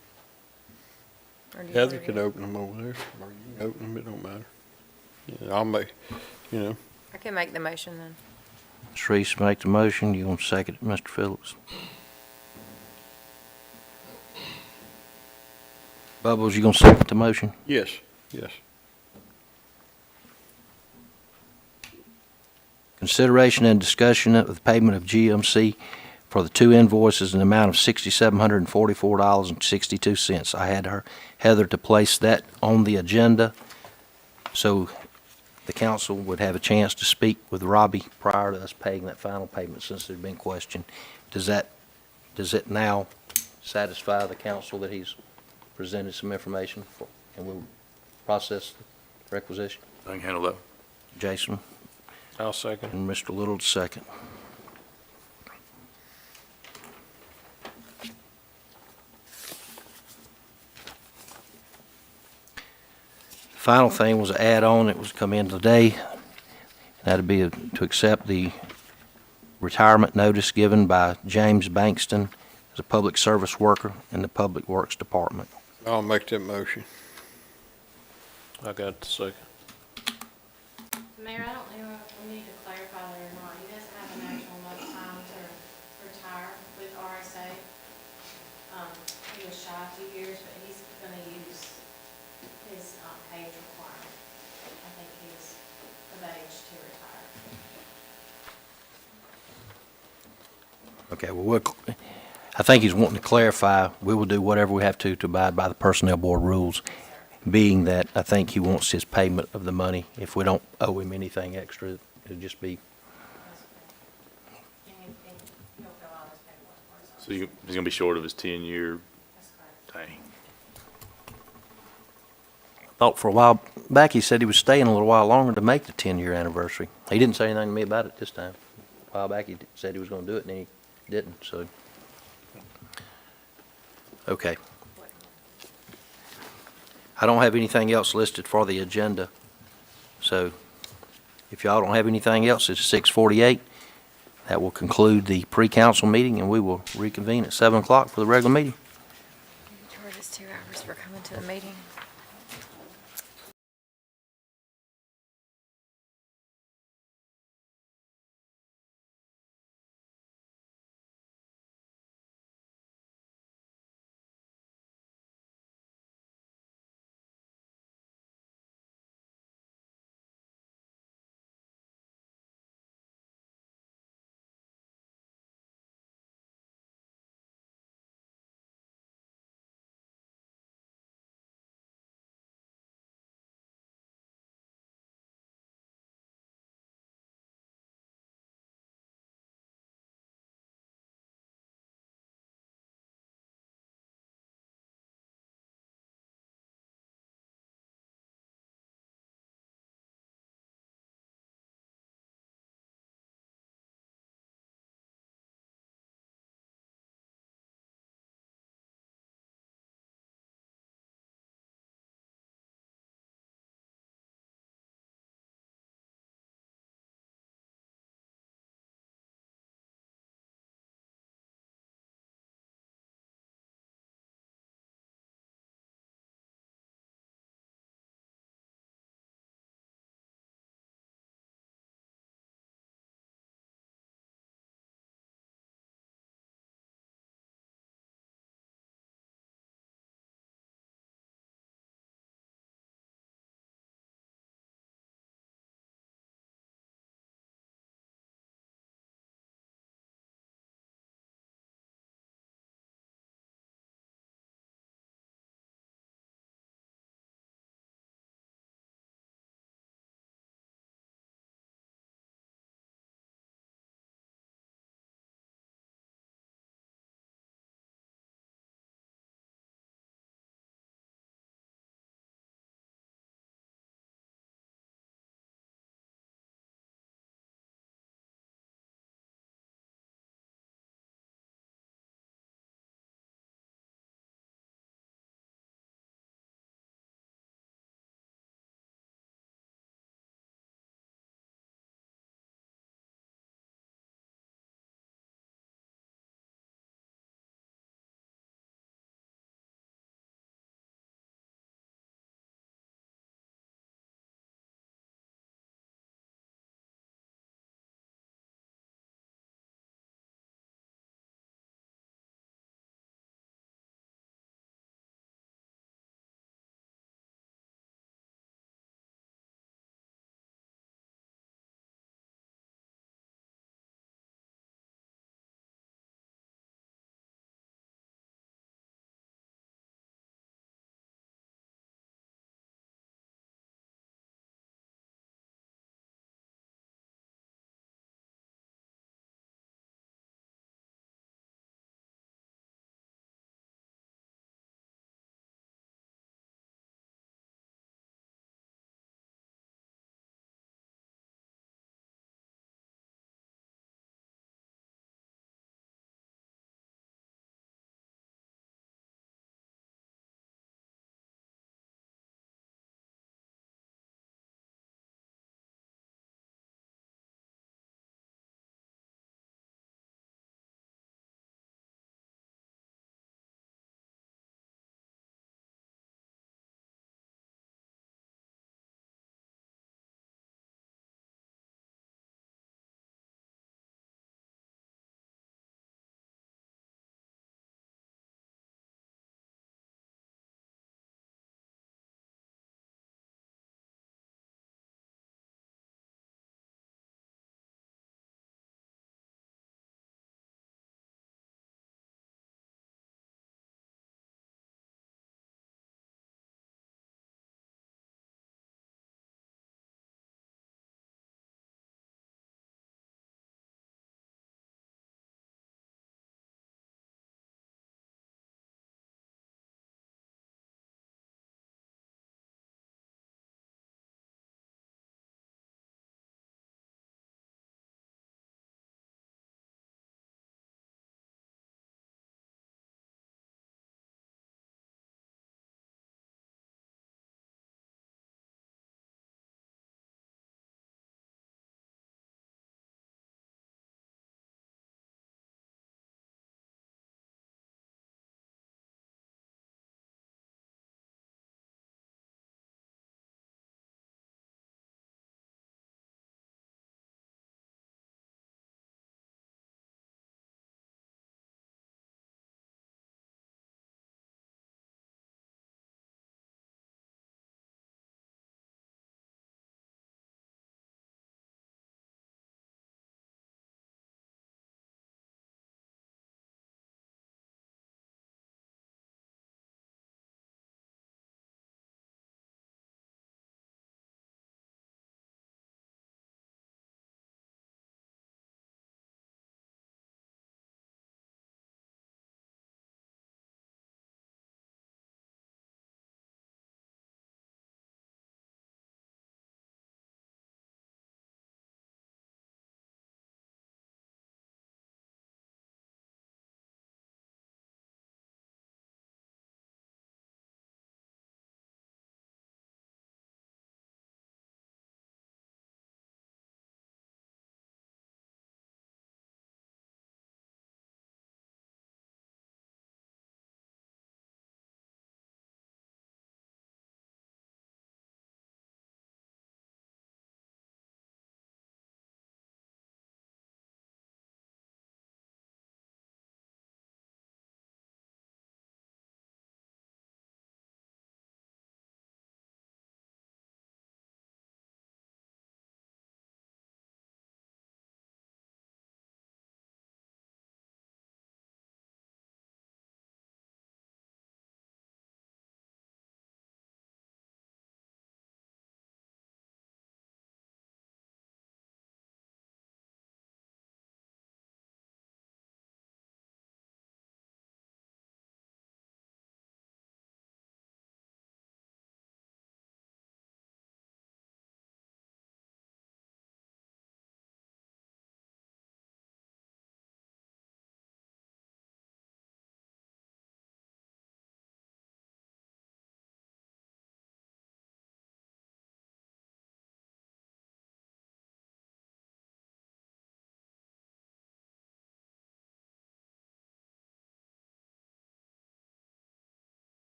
Or do you Heather want could to- open them over there, or you can open them, it don't matter. Yeah, I'll make, you know, I can make the motion then. Ms. Reese make the motion. You want to second it, Mr. Phillips? Bubbles, you going to second the motion? yes, yes. Consideration and discussion of the payment of GMC for the two invoices in the amount of $6,744.62. I had Heather to place that on the agenda so the council would have a chance to speak with Robbie prior to us paying that final payment, since there'd been question. Does it now satisfy the council that he's presented some information for, and we'll process the requisition? I can handle that. Jason I'll second. and Mr. Little to second. Final thing was an add-on that was come in today. That'd be to accept the retirement notice given by James Bankston as a public service worker in the Public Works Department. I'll make that motion. I got the second. Mayor, I don't know if we need to clarify that or not. He doesn't have an actual enough time to retire with RSA. He was shy 2 years, but he's gonna use his, age requirement. I think he's of age to retire. Okay, well, I think he's wanting to clarify, we will do whatever we have to abide by the Personnel Board rules, being that I think he wants his payment of the money. If we don't owe him anything extra, it'll just be, And he'll fill out his paperwork for us. So he's gonna be short of his 10-year, That's correct. dang. thought for a while back, he said he was staying a little while longer to make the 10-year anniversary. He didn't say anything to me about it this time. A while back, he said he was gonna do it, and then he didn't, so. Okay. I don't have anything else listed for the agenda, so if y'all don't have anything else, it's 6:48. That will conclude the pre-council meeting, and we will reconvene at 7 o'clock for the regular meeting. You charge us 2 hours for coming to the meeting?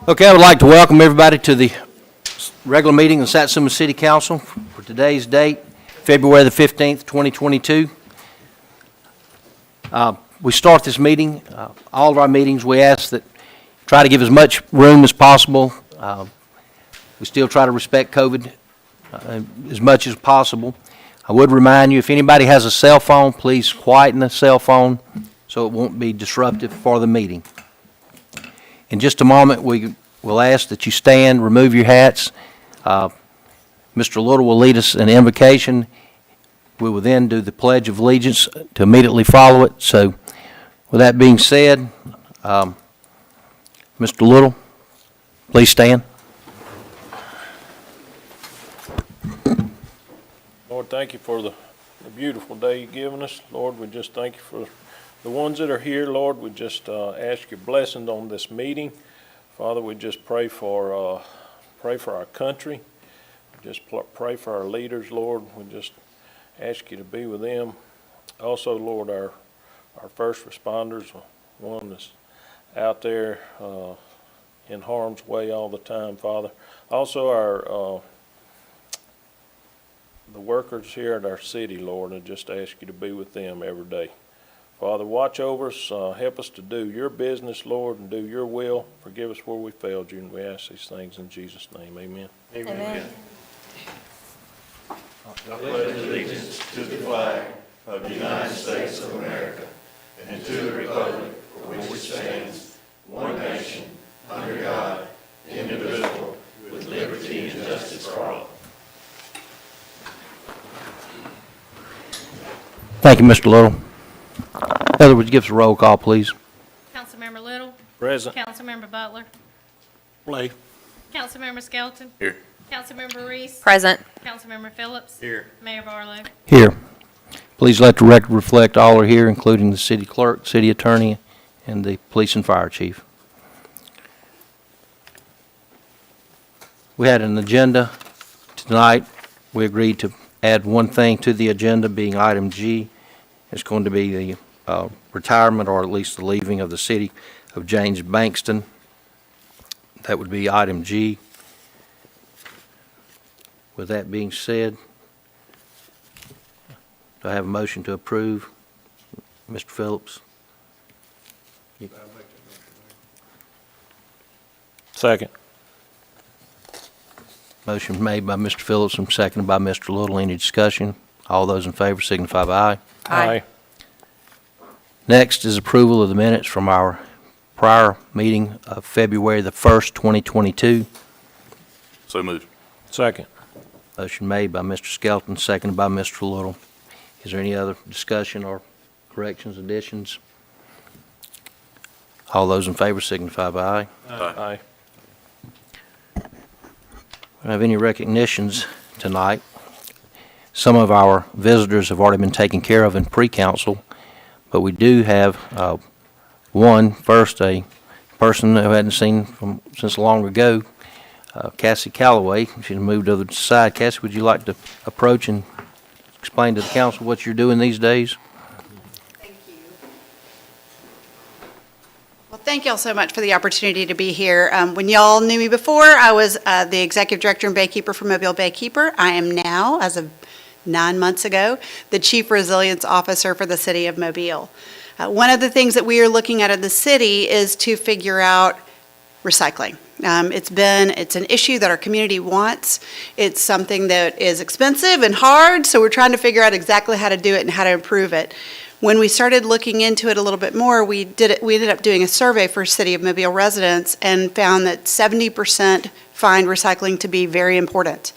Okay, I would like to welcome everybody to the regular meeting of the Satsuma City Council for today's date, February the 15th, 2022. We start this meeting, all of our meetings, we ask that try to give as much room as possible. We still try to respect COVID as much as possible. I would remind you, if anybody has a cell phone, please quieten the cell phone so it won't be disruptive for the meeting. In just a moment, we will ask that you stand, remove your hats. Mr. Little will lead us in invocation. We will then do the Pledge of Allegiance to immediately follow it. So with that being said, Mr. Little, please stand. Lord, thank you for the beautiful day you've given us. Lord, we just thank you for the ones that are here. Lord, we just ask your blessing on this meeting. Father, we just pray for our country. Just pray for our leaders, Lord. We just ask you to be with them. Also, Lord, our first responders, one that's out there in harm's way all the time, Father. Also, the workers here at our city, Lord, I just ask you to be with them every day. Father, watch over us, help us to do your business, Lord, and do your will. Forgive us where we failed you, and we ask these things in Jesus' name. Amen. Amen. I pledge allegiance to the flag of the United States of America and to the republic for which it stands, one nation, under God, indivisible, with liberty and justice for all. Thank you, Mr. Little. Heather, would you give us a roll call, please? Councilmember Little? Present. Councilmember Butler? Play. Councilmember Skelton? Here. Councilmember Reese? Present. Councilmember Phillips? Here. Mayor Barlow? Here. Please let the record reflect all are here, including the city clerk, city attorney, and the police and fire chief. We had an agenda tonight. We agreed to add one thing to the agenda, being item G. It's going to be the retirement, or at least the leaving of the city of James Bankston. That would be item G. With that being said, do I have a motion to approve? Mr. Phillips? Second. Motion made by Mr. Phillips and seconded by Mr. Little. Any discussion? All those in favor signify by aye. Aye. Next is approval of the minutes from our prior meeting of February the 1st, 2022. So moved. Second. Motion made by Mr. Skelton, seconded by Mr. Little. Is there any other discussion or corrections, additions? All those in favor signify by aye. Aye. We don't have any recognitions tonight. Some of our visitors have already been taken care of in pre-council, but we do have first a person who hadn't seen since long ago, Cassie Calloway. She's moved over to the side. Cassie, would you like to approach and explain to the council what you're doing these days? Thank you. Well, thank y'all so much for the opportunity to be here. When y'all knew me before, I was the executive director and baykeeper for Mobile Baykeeper. I am now, as of 9 months ago, the chief resilience officer for the city of Mobile. One of the things that we are looking at in the city is to figure out recycling. It's an issue that our community wants. It's something that is expensive and hard, so we're trying to figure out exactly how to do it and how to improve it. When we started looking into it a little bit more, we ended up doing a survey for City of Mobile residents and found that 70% find recycling to be very important.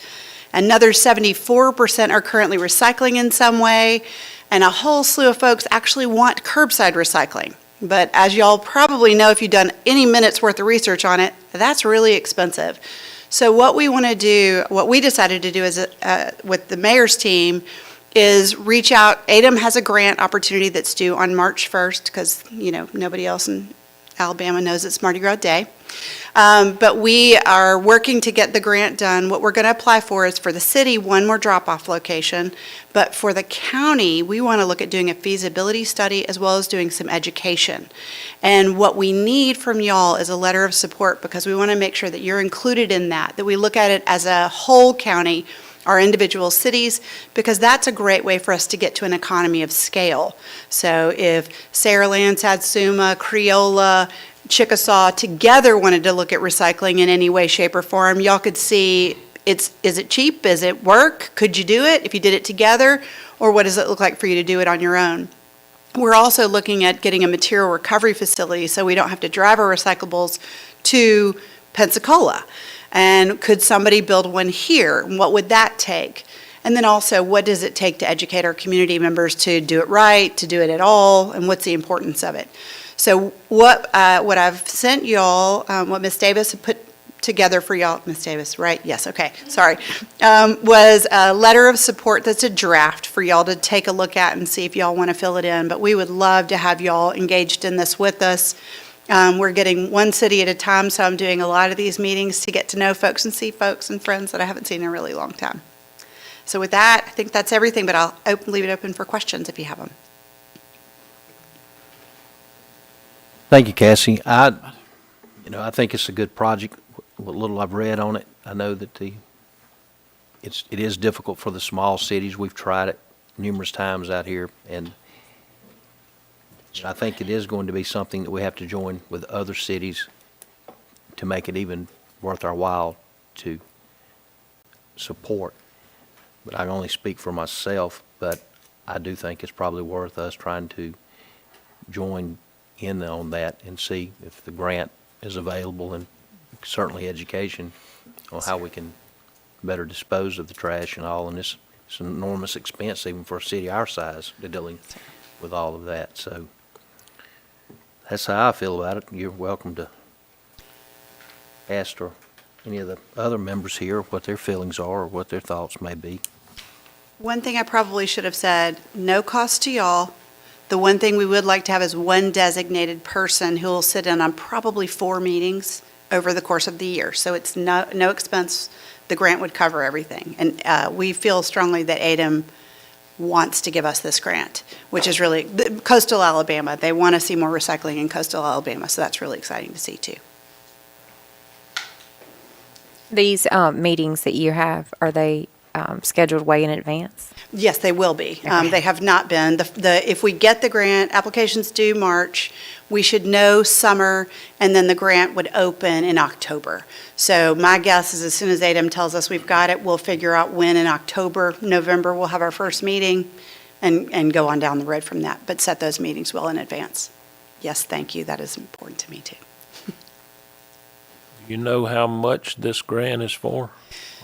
Another 74% are currently recycling in some way, and a whole slew of folks actually want curbside recycling. But as y'all probably know, if you've done any minutes worth of research on it, that's really expensive. So what we decided to do is, with the mayor's team, is reach out. ADEM has a grant opportunity that's due on March 1st because, nobody else in Alabama knows it's Mardi Gras Day. But we are working to get the grant done. What we're going to apply for is for the city, one more drop-off location. But for the county, we want to look at doing a feasibility study as well as doing some education. And what we need from y'all is a letter of support because we want to make sure that you're included in that we look at it as a whole county, our individual cities, because that's a great way for us to get to an economy of scale. So if Saraland, Satsuma, Creola, Chickasaw together wanted to look at recycling in any way, shape, or form, y'all could see, is it cheap? Is it work? Could you do it if you did it together? Or what does it look like for you to do it on your own? We're also looking at getting a material recovery facility so we don't have to drive our recyclables to Pensacola. And could somebody build one here? What would that take? And then also, what does it take to educate our community members to do it right, to do it at all, and what's the importance of it? So what I've sent y'all, what Ms. Davis had put together for y'all, Ms. Davis, right? Yes, okay, sorry, was a letter of support that's a draft for y'all to take a look at and see if y'all want to fill it in. But we would love to have y'all engaged in this with us. We're getting one city at a time, so I'm doing a lot of these meetings to get to know folks and see folks and friends that I haven't seen in a really long time. So with that, I think that's everything, but I'll leave it open for questions if you have them. Thank you, Cassie. I think it's a good project. What little I've read on it, I know that it is difficult for the small cities. We've tried it numerous times out here, and I think it is going to be something that we have to join with other cities to make it even worth our while to support. But I can only speak for myself, but I do think it's probably worth us trying to join in on that and see if the grant is available, and certainly education on how we can better dispose of the trash and all. And it's an enormous expense even for a city our size to dealing with all of that. So that's how I feel about it. You're welcome to ask or any of the other members here what their feelings are or what their thoughts may be. One thing I probably should have said, no cost to y'all. The one thing we would like to have is one designated person who will sit in on probably 4 meetings over the course of the year. So it's no expense. The grant would cover everything. And we feel strongly that ADEM wants to give us this grant, which is really, coastal Alabama, they want to see more recycling in coastal Alabama. So that's really exciting to see too. These meetings that you have, are they scheduled way in advance? Yes, they will be. Okay. They have not been. If we get the grant, applications due March, we should know summer, and then the grant would open in October. So my guess is as soon as ADEM tells us we've got it, we'll figure out when in October, November, we'll have our first meeting and go on down the road from that, but set those meetings well in advance. Yes, thank you. That is important to me too. You know how much this grant is for?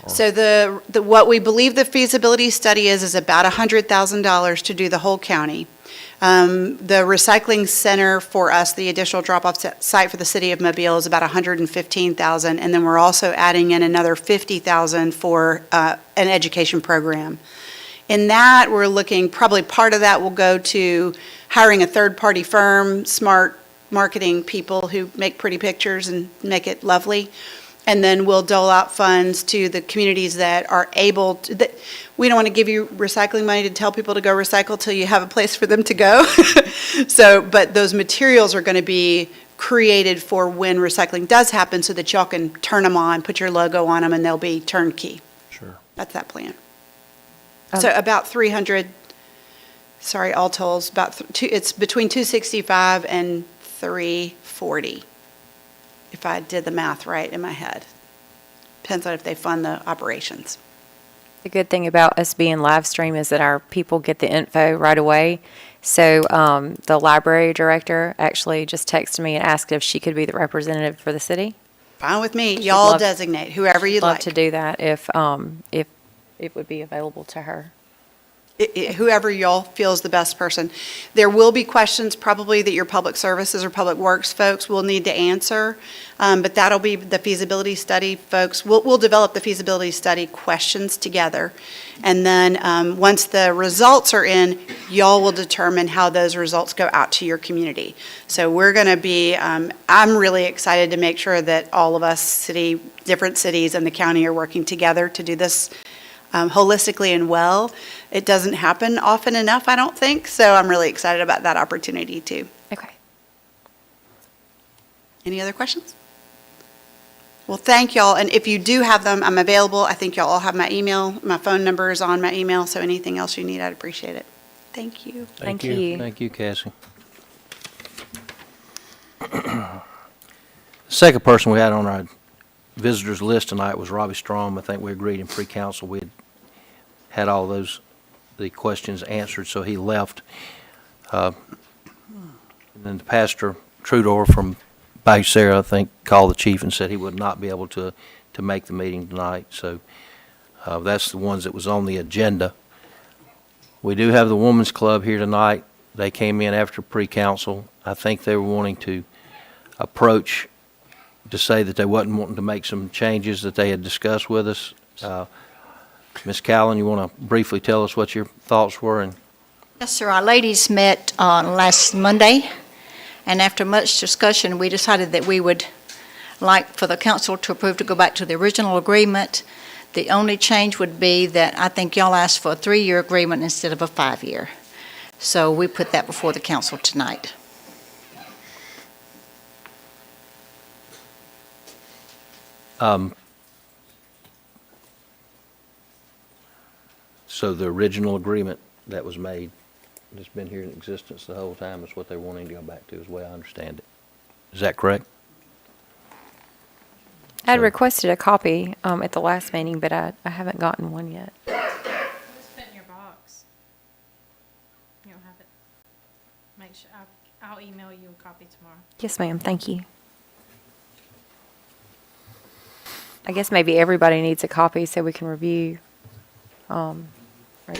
So what we believe the feasibility study is about $100,000 to do the whole county. The recycling center for us, the additional drop-off site for the city of Mobile, is about $115,000, and then we're also adding in another $50,000 for an education program. In that, we're looking, probably part of that will go to hiring a third-party firm, smart marketing people who make pretty pictures and make it lovely. And then we'll dole out funds to the communities that are able to, we don't want to give you recycling money to tell people to go recycle till you have a place for them to go. But those materials are going to be created for when recycling does happen so that y'all can turn them on, put your logo on them, and they'll be turnkey. Sure. That's that plan. So about 300, sorry, all tolls, it's between 265 and 340. If I did the math right in my head. Depends on if they fund the operations. The good thing about us being live stream is that our people get the info right away. So the library director actually just texted me and asked if she could be the representative for the city. Fine with me. She'd Y'all love- designate whoever you'd Love like. to do that if it would be available to her. whoever y'all feel is the best person. There will be questions probably that your public services or public works folks will need to answer, but that'll be the feasibility study folks. We'll develop the feasibility study questions together. And then once the results are in, y'all will determine how those results go out to your community. So we're going to be, I'm really excited to make sure that all of us different cities and the county are working together to do this holistically and well. It doesn't happen often enough, I don't think, so I'm really excited about that opportunity too. Okay. Any other questions? Well, thank y'all, and if you do have them, I'm available. I think y'all all have my email. My phone number is on my email, so anything else you need, I'd appreciate it. Thank you. Thank you. Thank you, Cassie. Second person we had on our visitors list tonight was Robbie Strom. I think we agreed in pre-council we had all the questions answered, so he left. And then the pastor Trudor from Sarah, I think, called the chief and said he would not be able to make the meeting tonight. So that's the ones that was on the agenda. We do have the Women's Club here tonight. They came in after pre-council. I think they were wanting to approach to say that they wasn't wanting to make some changes that they had discussed with us. Ms. Callen, you want to briefly tell us what your thoughts were? And Yes, sir. Our ladies met last Monday, and after much discussion, we decided that we would like for the council to approve to go back to the original agreement. The only change would be that I think y'all asked for a 3-year agreement instead of a 5-year. So we put that before the council tonight. So the original agreement that was made, that's been here in existence the whole time, is what they're wanting to go back to, is the way I understand it. Is that correct? I'd So- requested a copy at the last meeting, but I haven't gotten one yet. Just put in your box. You don't have it. Make sure, I'll email you a copy tomorrow. Yes, ma'am. Thank you. I guess maybe everybody needs a copy so we can review or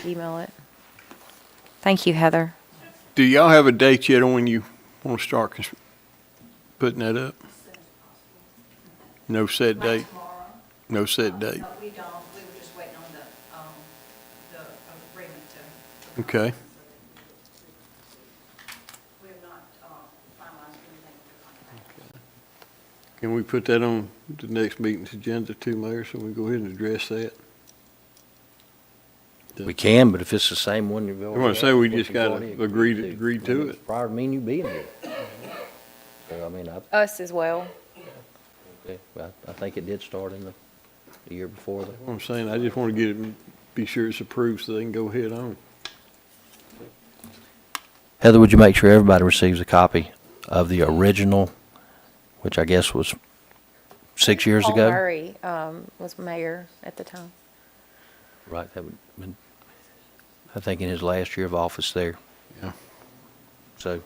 email it. Thank you, Heather. Do y'all have a date yet on when you want to start putting that up? No set date? No set date? We don't. We were just waiting on the agreement to. Okay. We have not finalized anything with the contract. Can we put that on the next meeting's agenda too, Mayor, so we go ahead and address that? We can, but if it's the same one you've I already. want to say we had, just we've got already to agree to it. Prior to me and you being here. So, I mean, Us as well. I think it did start in the year before that. What I'm saying, I just want to get it, be sure it's approved so they can go ahead on. Heather, would you make sure everybody receives a copy of the original, which I guess was 6 years Paul ago? Murray was mayor at the time. Right, that would have been, I think, in his last year of office there. Yeah. So,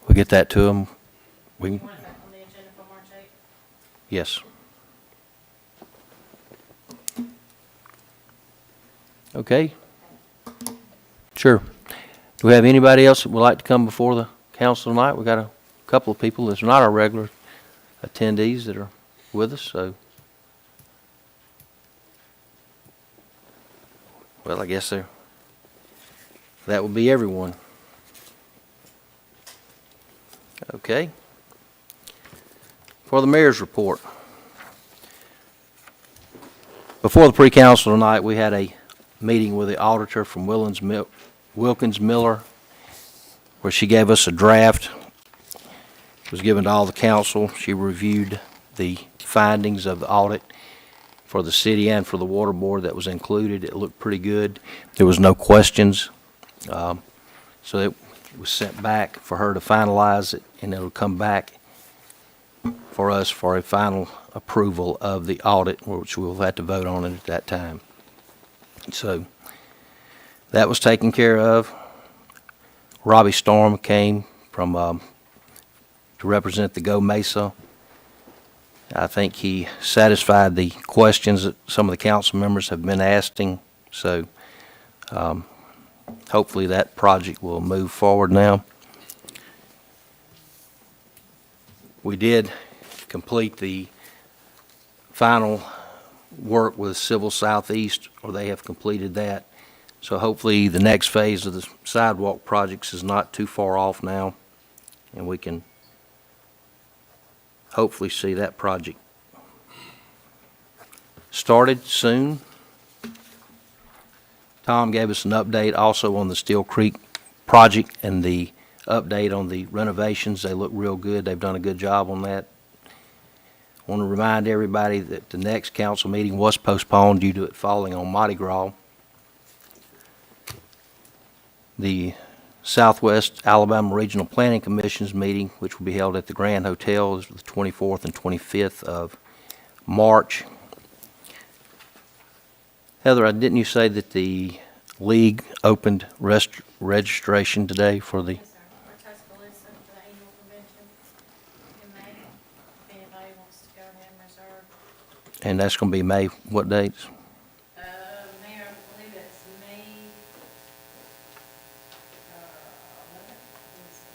we'll get that to him. We can, Want it back on the agenda for March 8th? yes. Okay. Sure. Do we have anybody else that would like to come before the council tonight? We got a couple of people that's not our regular attendees that are with us, so. Well, I guess that would be everyone. Okay. For the mayor's report. Before the pre-council tonight, we had a meeting with the auditor from Wilkins Miller, where she gave us a draft. It was given to all the council. She reviewed the findings of the audit for the city and for the water board that was included. It looked pretty good. There was no questions. So it was sent back for her to finalize it, and it'll come back for us for a final approval of the audit, which we'll have to vote on it at that time. So that was taken care of. Robbie Storm came from to represent the Go Mesa. I think he satisfied the questions that some of the council members have been asking. So hopefully that project will move forward now. We did complete the final work with Civil Southeast, or they have completed that. So hopefully the next phase of the sidewalk projects is not too far off now, and we can hopefully see that project started soon. Tom gave us an update also on the Steel Creek project and the update on the renovations. They look real good. They've done a good job on that. I want to remind everybody that the next council meeting was postponed due to it falling on Mardi Gras. The Southwest Alabama Regional Planning Commission's meeting, which will be held at the Grand Hotel, is the 24th and 25th of March. Heather, didn't you say that the league opened registration today for the? Yes, sir. For Tuscaloosa, for the annual convention in May. If anybody wants to go ahead and reserve. And that's going to be May, what dates? Mayor, I believe it's May, 11th. Let me see.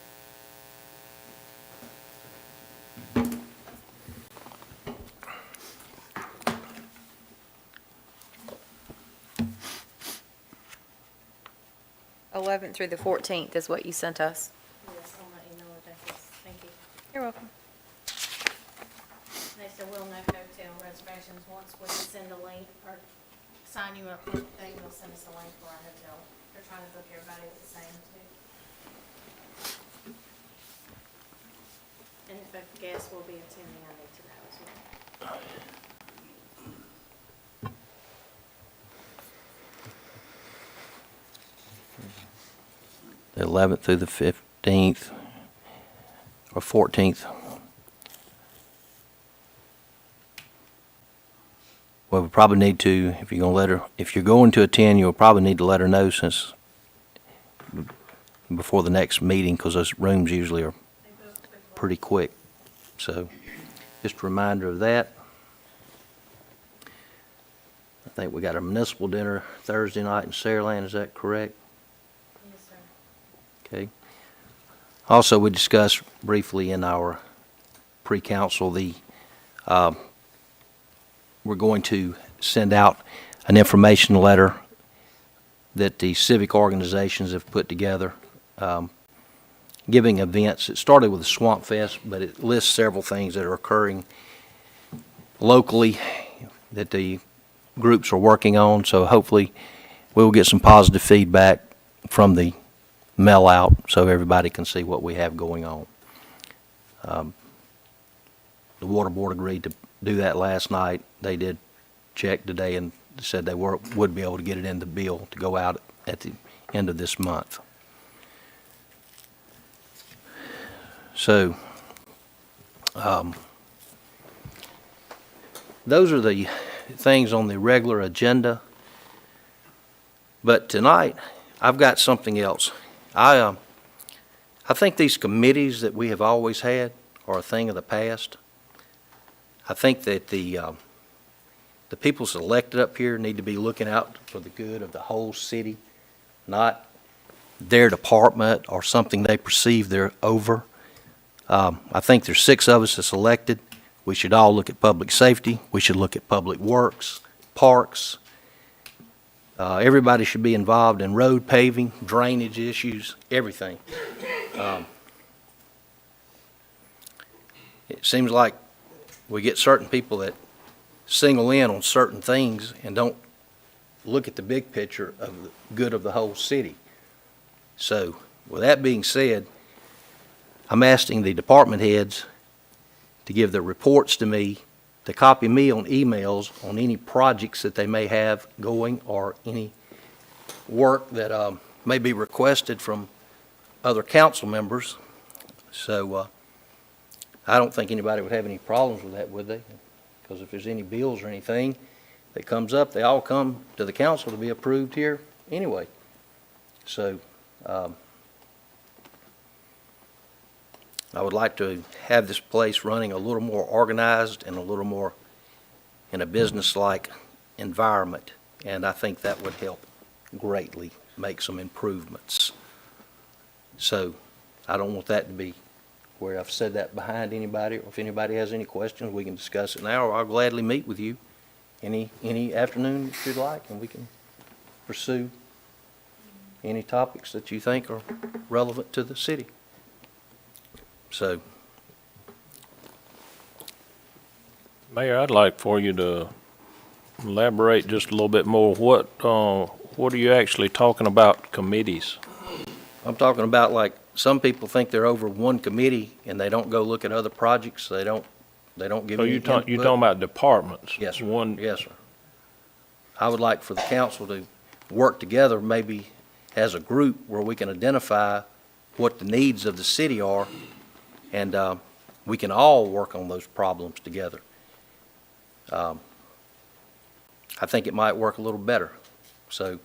Eleventh through the 14th is what you sent us. Yes, I'll let you know what that is. Thank you. You're welcome. They said we'll know hotel reservations once we send a link or sign you up with the thing, they'll send us a link for our hotel. They're trying to book everybody at the same too. And if a guest will be attending, I need to know as well. The 11th through the 15th or 14th. Well, we probably need to, if you're going to attend, you'll probably need to let her know since before the next meeting, because those rooms usually are pretty quick. So, just a reminder of that. I think we got a municipal dinner Thursday night in Saraland, is that correct? Yes, sir. Okay. Also, we discussed briefly in our pre-council we're going to send out an information letter that the civic organizations have put together, giving events. It started with the Swamp Fest, but it lists several things that are occurring locally that the groups are working on. So hopefully we will get some positive feedback from the mail out so everybody can see what we have going on. The Water Board agreed to do that last night. They did check today and said they would be able to get it in the bill to go out at the end of this month. So, those are the things on the regular agenda. But tonight, I've got something else. I think these committees that we have always had are a thing of the past. I think that the people selected up here need to be looking out for the good of the whole city, not their department or something they perceive they're over. I think there's 6 of us that's elected. We should all look at public safety. We should look at public works, parks. Everybody should be involved in road paving, drainage issues, everything. It seems like we get certain people that single in on certain things and don't look at the big picture of the good of the whole city. So, with that being said, I'm asking the department heads to give their reports to me, to copy me on emails on any projects that they may have going or any work that may be requested from other council members. So, I don't think anybody would have any problems with that, would they? Because if there's any bills or anything that comes up, they all come to the council to be approved here anyway. So, I would like to have this place running a little more organized and a little more in a business-like environment, and I think that would help greatly. make some improvements. So I don't want that to be where I've said that behind anybody, or if anybody has any questions, we can discuss it now, or I'll gladly meet with you any afternoon if you'd like, and we can pursue any topics that you think are relevant to the city. So, Mayor, I'd like for you to elaborate just a little bit more. What are you actually talking about committees? I'm talking about, like, some people think they're over one committee and they don't go look at other projects, they don't give So any you're input. talking about departments? Yes, sir. One, Yes, sir. I would like for the council to work together, maybe as a group, where we can identify what the needs of the city are, and we can all work on those problems together. I think it might work a little better, so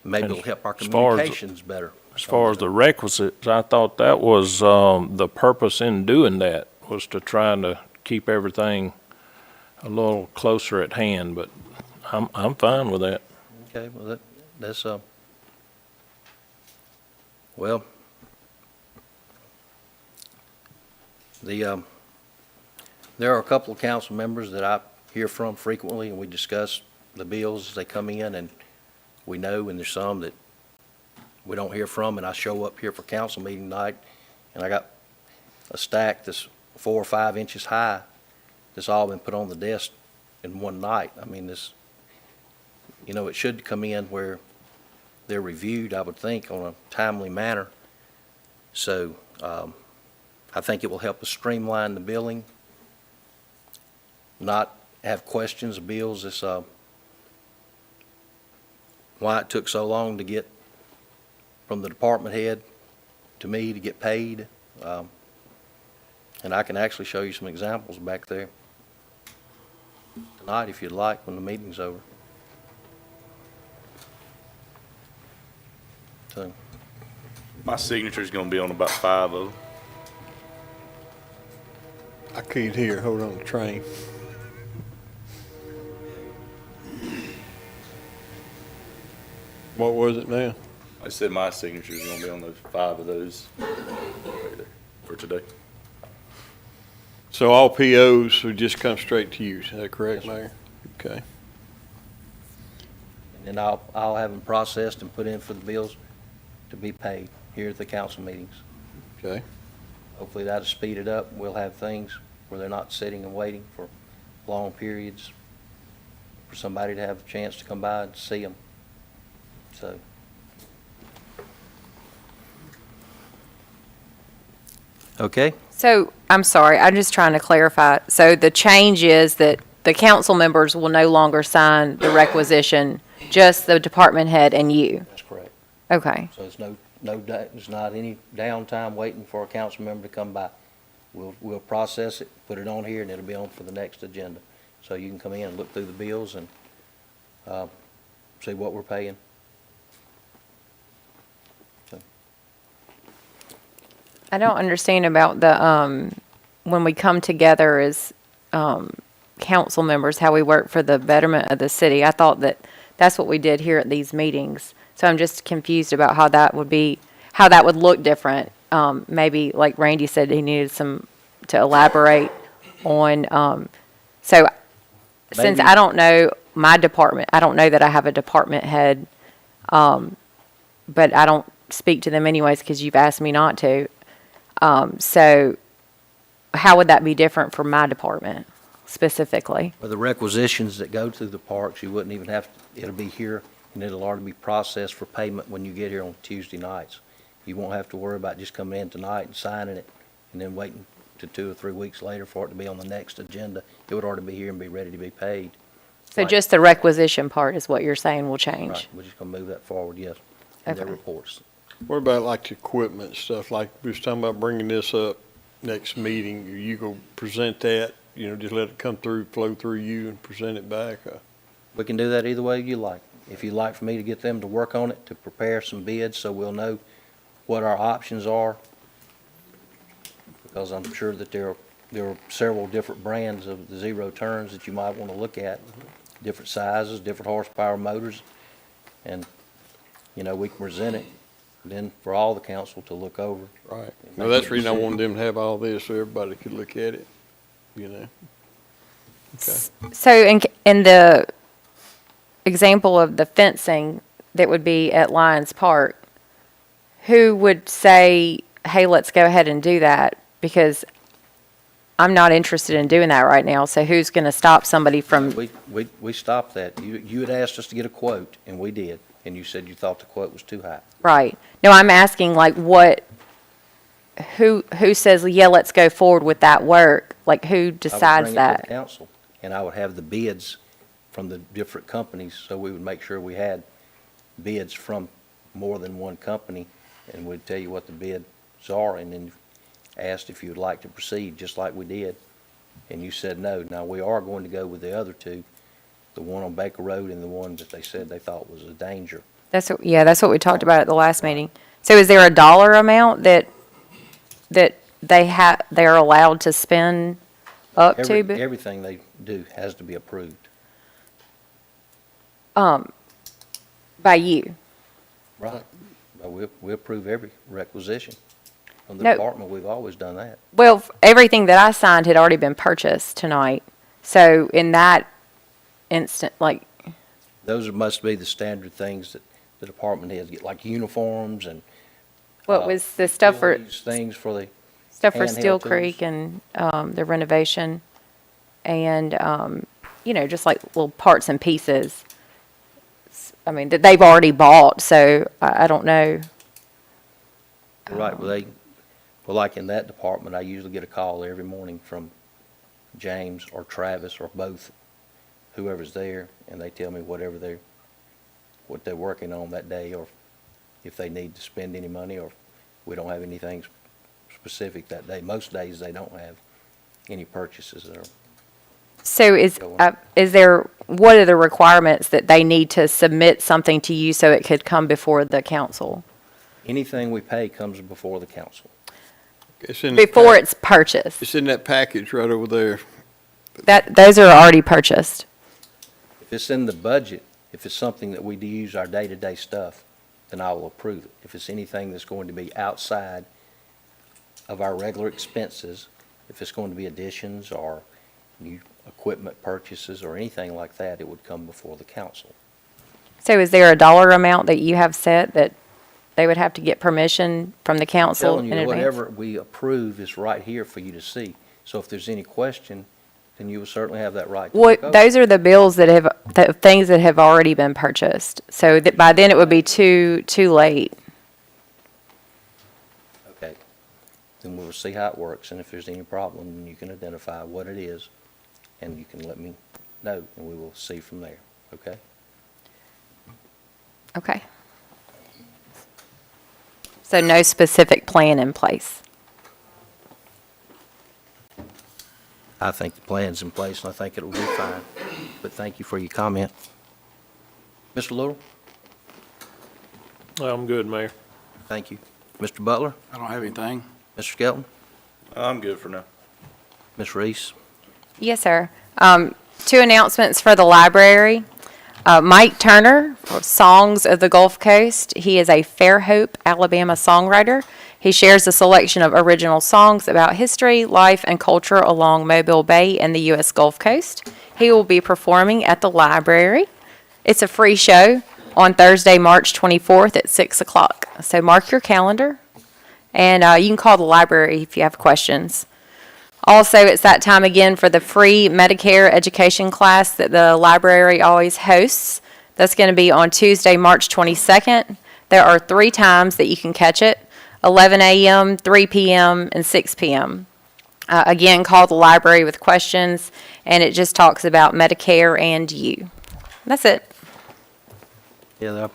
maybe And it'll help our as far as- communications better. as far as the requisites, I thought that was, the purpose in doing that was to try to keep everything a little closer at hand, but I'm fine with that. Okay, well, that's, well, there are a couple of council members that I hear from frequently, and we discuss the bills as they come in, and we know, and there's some that we don't hear from, and I show up here for council meeting night, and I got a stack that's 4 or 5 inches high that's all been put on the desk in one night. I mean, this, it should come in where they're reviewed, I would think, on a timely manner. So I think it will help us streamline the billing, not have questions of bills. It's why it took so long to get from the department head to me to get paid. And I can actually show you some examples back there tonight if you'd like when the meeting's over. So, My signature's gonna be on about 5 of them. I can't hear, hold on, the train. What was it now? I said my signature's gonna be on those 5 of those right there for today. So all POs would just come straight to you, is that correct, Mayor? Okay. and then I'll have them processed and put in for the bills to be paid here at the council meetings. Okay. Hopefully that'll speed it up. We'll have things where they're not sitting and waiting for long periods for somebody to have a chance to come by and see them. So, okay, So, I'm sorry, I'm just trying to clarify. So the change is that the council members will no longer sign the requisition, just the department head and you? that's correct. Okay, So it's there's not any downtime waiting for a council member to come by. We'll process it, put it on here, and it'll be on for the next agenda. So you can come in and look through the bills and see what we're paying. I don't understand about the, when we come together as council members, how we work for the betterment of the city. I thought that that's what we did here at these meetings. So I'm just confused about how that would look different. Maybe, like Randy said, he needed to elaborate on, so since Maybe- I don't know my department, I don't know that I have a department head, but I don't speak to them anyways because you've asked me not to. So how would that be different for my department specifically? For the requisitions that go to the parks, you wouldn't even have, it'll be here, and it'll already be processed for payment when you get here on Tuesday nights. You won't have to worry about just coming in tonight and signing it, and then waiting to 2 or 3 weeks later for it to be on the next agenda. It would already be here and be ready to be paid. So Right. just the requisition part is what you're saying will change? Right, we're just gonna move that forward, yes, in their Okay. reports. What about like the equipment stuff, like we was talking about bringing this up next meeting, you go present that, just let it come through, flow through you and present it back? We can do that either way you like. If you'd like for me to get them to work on it, to prepare some bids so we'll know what our options are, because I'm sure that there are several different brands of the zero turns that you might want to look at, different sizes, different horsepower motors, and, you know, we can present it then for all the council to look over. Right. and No, make that's a the reason I decision. wanted them to have all this so everybody could look at it, you know? Okay. So in the example of the fencing that would be at Lions Park, who would say, hey, let's go ahead and do that? Because I'm not interested in doing that right now, so who's going to stop somebody from, We stopped that. You had asked us to get a quote, and we did, and you said you thought the quote was too high. right? No, I'm asking like who says, yeah, let's go forward with that work? Like who I would decides bring it to that? the council, and I would have the bids from the different companies, so we would make sure we had bids from more than one company, and we'd tell you what the bids are, and then asked if you would like to proceed, just like we did, and you said no. Now, we are going to go with the other two, the one on Baker Road and the one that they said they thought was a danger. That's what we talked about at the last meeting. So is there a dollar amount that they're allowed to spend up to? Everything they do has to be approved. By you? Right. We approve every requisition. From the No. department, we've always done that. Well, everything that I signed had already been purchased tonight. So in that instant, like, Those must be the standard things that the department heads get, like uniforms and. what was the stuff for, these Things for the, Steel handheld tools. Creek and, the renovation and, just like little parts and pieces. I mean, that they've already bought, so I don't know. right, well, like in that department, I usually get a call every morning from James or Travis or both, whoever's there, and they tell me what they're working on that day, or if they need to spend any money, or we don't have anything specific that day. Most days, they don't have any purchases that are. So what are the requirements that they need to submit something to you so it could come before the council? Anything we pay comes before the council. It's in the Before pack- it's purchased? It's in that package right over there. Those are already purchased. If it's in the budget, if it's something that we do use our day-to-day stuff, then I will approve it. If it's anything that's going to be outside of our regular expenses, if it's going to be additions or new equipment purchases or anything like that, it would come before the council. So is there a dollar amount that you have set that they would have to get permission from the council Telling in you, advance? whatever we approve is right here for you to see. So if there's any question, then you will certainly have that right to look over. Those are the bills the things that have already been purchased. So that by then it would be too late. Okay. Then we'll see how it works, and if there's any problem, then you can identify what it is, and you can let me know, and we will see from there, okay? Okay. So no specific plan in place. I think the plan's in place, and I think it'll be fine, but thank you for your comment. Mr. Little? I'm good, Mayor. Thank you. Mr. Butler? I don't have anything. Mr. Skelton? I'm good for now. Ms. Reese? Yes, sir. Two announcements for the library. Mike Turner, for Songs of the Gulf Coast. He is a Fairhope, Alabama songwriter. He shares a selection of original songs about history, life, and culture along Mobile Bay and the U.S. Gulf Coast. He will be performing at the library. It's a free show on Thursday, March 24th at 6 o'clock. So mark your calendar, and you can call the library if you have questions. Also, it's that time again for the free Medicare education class that the library always hosts. That's going to be on Tuesday, March 22nd. There are 3 times that you can catch it, 11 a.m., 3 p.m., and 6 p.m. Again, call the library with questions, and it just talks about Medicare and you. That's it. Yeah, there have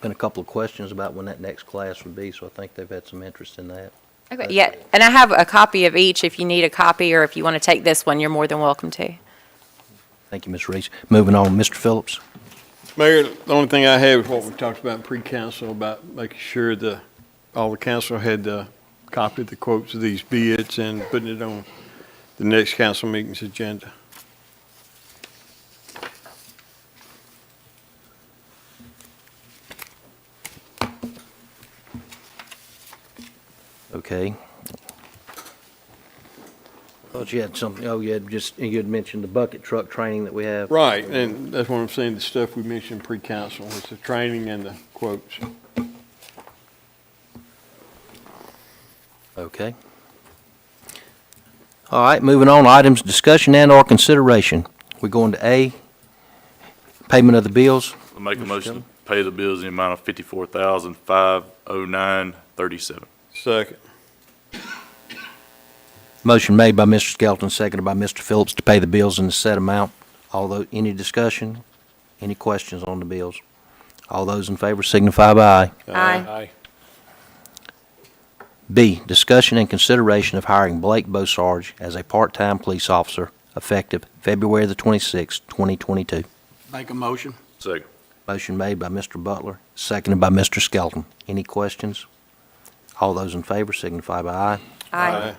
been a couple of questions about when that next class would be, so I think they've had some interest in that. Okay, yeah, and I have a copy of each. If you need a copy, or if you want to take this one, you're more than welcome to. Thank you, Ms. Reese. Moving on, Mr. Phillips. Mayor, the only thing I have is what we talked about in pre-council about making sure all the council had the copy of the quotes of these bids and putting it on the next council meeting's agenda. Okay. Thought you had something, oh, you had mentioned the bucket truck training that we have. Right, and that's what I'm saying, the stuff we mentioned pre-council, is the training and the quotes. Okay. All right, moving on, items, discussion and/or consideration. We're going to A, payment of the bills. I'll make a Mr. motion Dillon? to pay the bills in the amount of $54,509.37. Second. Motion made by Mr. Skelton, seconded by Mr. Phillips to pay the bills in the said amount. Although, any discussion? Any questions on the bills? All those in favor signify by aye. Aye. Aye. B, discussion and consideration of hiring Blake Bosarge as a part-time police officer effective February the 26th, 2022. Make a motion. Second. Motion made by Mr. Butler, seconded by Mr. Skelton. Any questions? All those in favor signify by aye. Aye.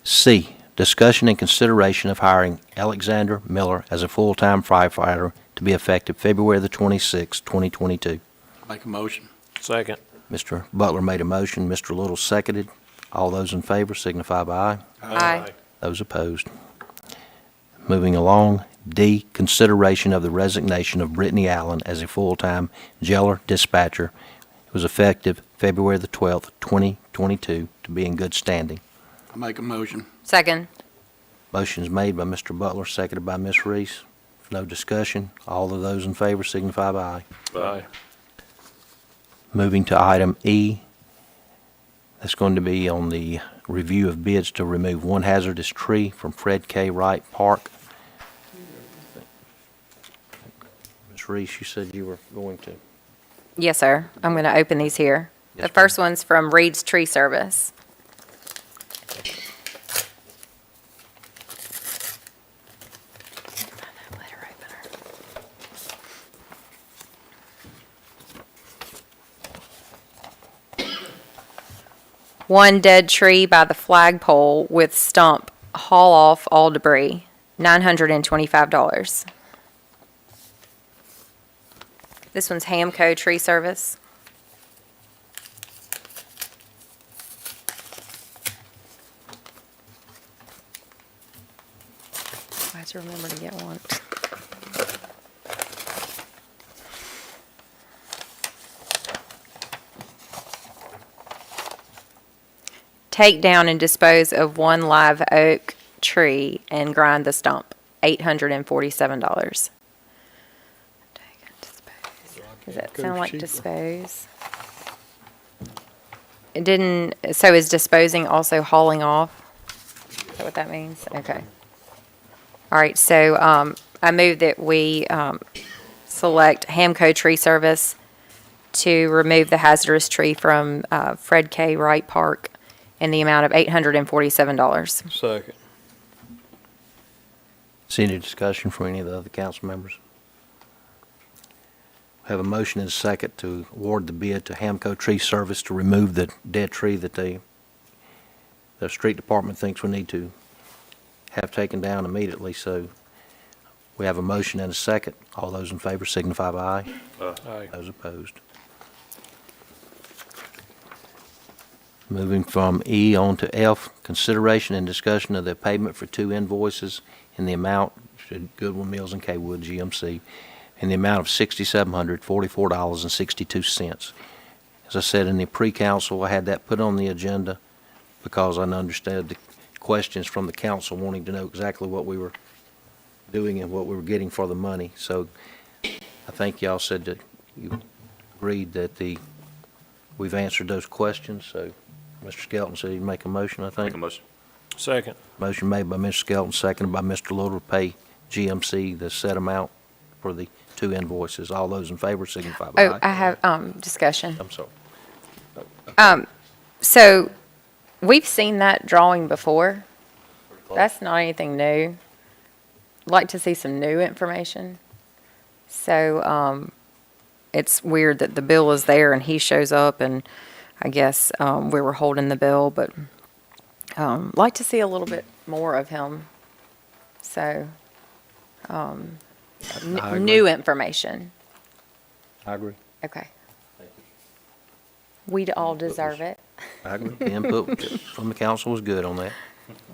C, discussion and consideration of hiring Alexander Miller as a full-time firefighter to be effective February the 26th, 2022. Make a motion. Second. Mr. Butler made a motion, Mr. Little seconded. All those in favor signify by aye. Aye. Those opposed. Moving along, D, consideration of the resignation of Brittany Allen as a full-time jailer dispatcher. It was effective February the 12th, 2022, to be in good standing. I make a motion. Second. Motion is made by Mr. Butler, seconded by Ms. Reese. If no discussion, all of those in favor signify by aye. Aye. Moving to item E, that's going to be on the review of bids to remove one hazardous tree from Fred K. Wright Park. Ms. Reese, you said you were going to. Yes, sir. I'm going to open these here. Yes, The first one's from Reed's Tree Service. One dead tree by the flagpole with stump, haul off all debris, $925. This one's Hamco Tree Service. I have to remember to get one. Take down and dispose of one live oak tree and grind the stump, $847. Take and dispose. Does that sound like dispose? It didn't, so is disposing also hauling off? Is that what that means? Okay. All right, so I move that we select Hamco Tree Service to remove the hazardous tree from Fred K. Wright Park in the amount of $847. Second. See any discussion from any of the other council members? Have a motion and a second to award the bid to Hamco Tree Service to remove the dead tree that the street department thinks we need to have taken down immediately. So we have a motion and a second. All those in favor signify by aye. Aye. Those opposed. Moving from E on to F, consideration and discussion of the payment for two invoices in the amount, Goodwin Mills and Kaywood GMC, in the amount of $6,744.62. As I said in the pre-council, I had that put on the agenda because I understood the questions from the council wanting to know exactly what we were doing and what we were getting for the money. So I think y'all said that you agreed that we've answered those questions. So Mr. Skelton said he'd make a motion, I think. Make a motion. Second. Motion made by Mr. Skelton, seconded by Mr. Little to pay GMC the set amount for the two invoices. All those in favor signify by Oh, aye. I have discussion. I'm sorry. So we've seen that drawing before. That's not anything new. I'd like to see some new information. So it's weird that the bill is there and he shows up and I guess we were holding the bill, but like to see a little bit more of him. So I agree. new information. I agree. Okay. We'd all deserve it. I agree. The input from the council was good on that.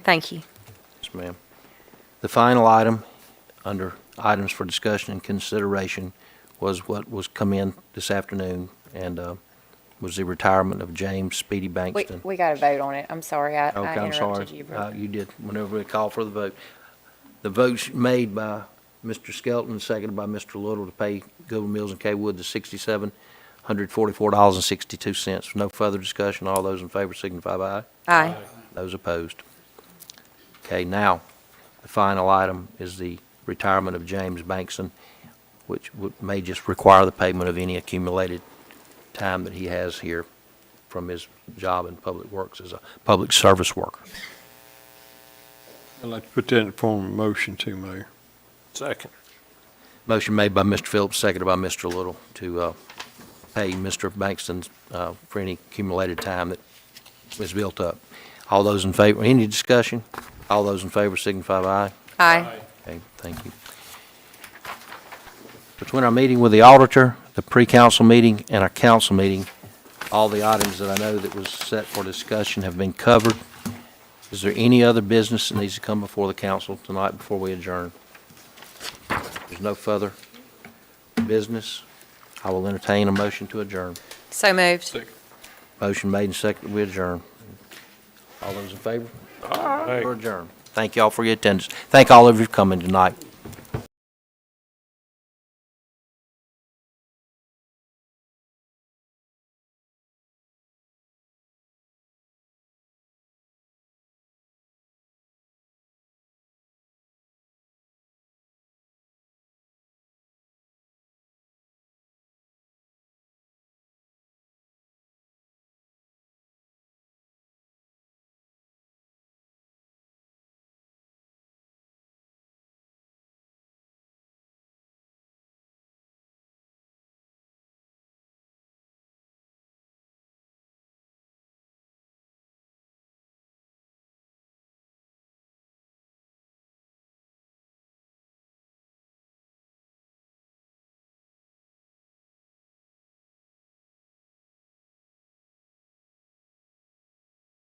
Thank you. Yes, ma'am. The final item, under items for discussion and consideration, was what was come in this afternoon, and was the retirement of James Speedy Bankston. We got to vote on it. I'm sorry, I Okay, I'm interrupted sorry. you. Brooke. You did, whenever we call for the vote. The vote's made by Mr. Skelton, seconded by Mr. Little, to pay Goodwin Mills and K. Wood the $6,744.62. No further discussion. All those in favor signify by aye. Aye. Those opposed. Okay, now, the final item is the retirement of James Bankson, which may just require the payment of any accumulated time that he has here from his job in Public Works as a public service worker. I'd like to put that in form of motion too, Mayor. Second. Motion made by Mr. Phillips, seconded by Mr. Little, to pay Mr. Bankston for any accumulated time that was built up. All those in favor, any discussion? All those in favor signify by aye. Aye. Okay, thank you. Between our meeting with the auditor, the pre-council meeting, and our council meeting, all the items that I know that was set for discussion have been covered. Is there any other business that needs to come before the council tonight before we adjourn? There's no further business. I will entertain a motion to adjourn. So moved. Motion made and seconded, we adjourn. All those in favor? Aye. We're adjourned. Thank you all for your attendance. Thank all of you for coming tonight.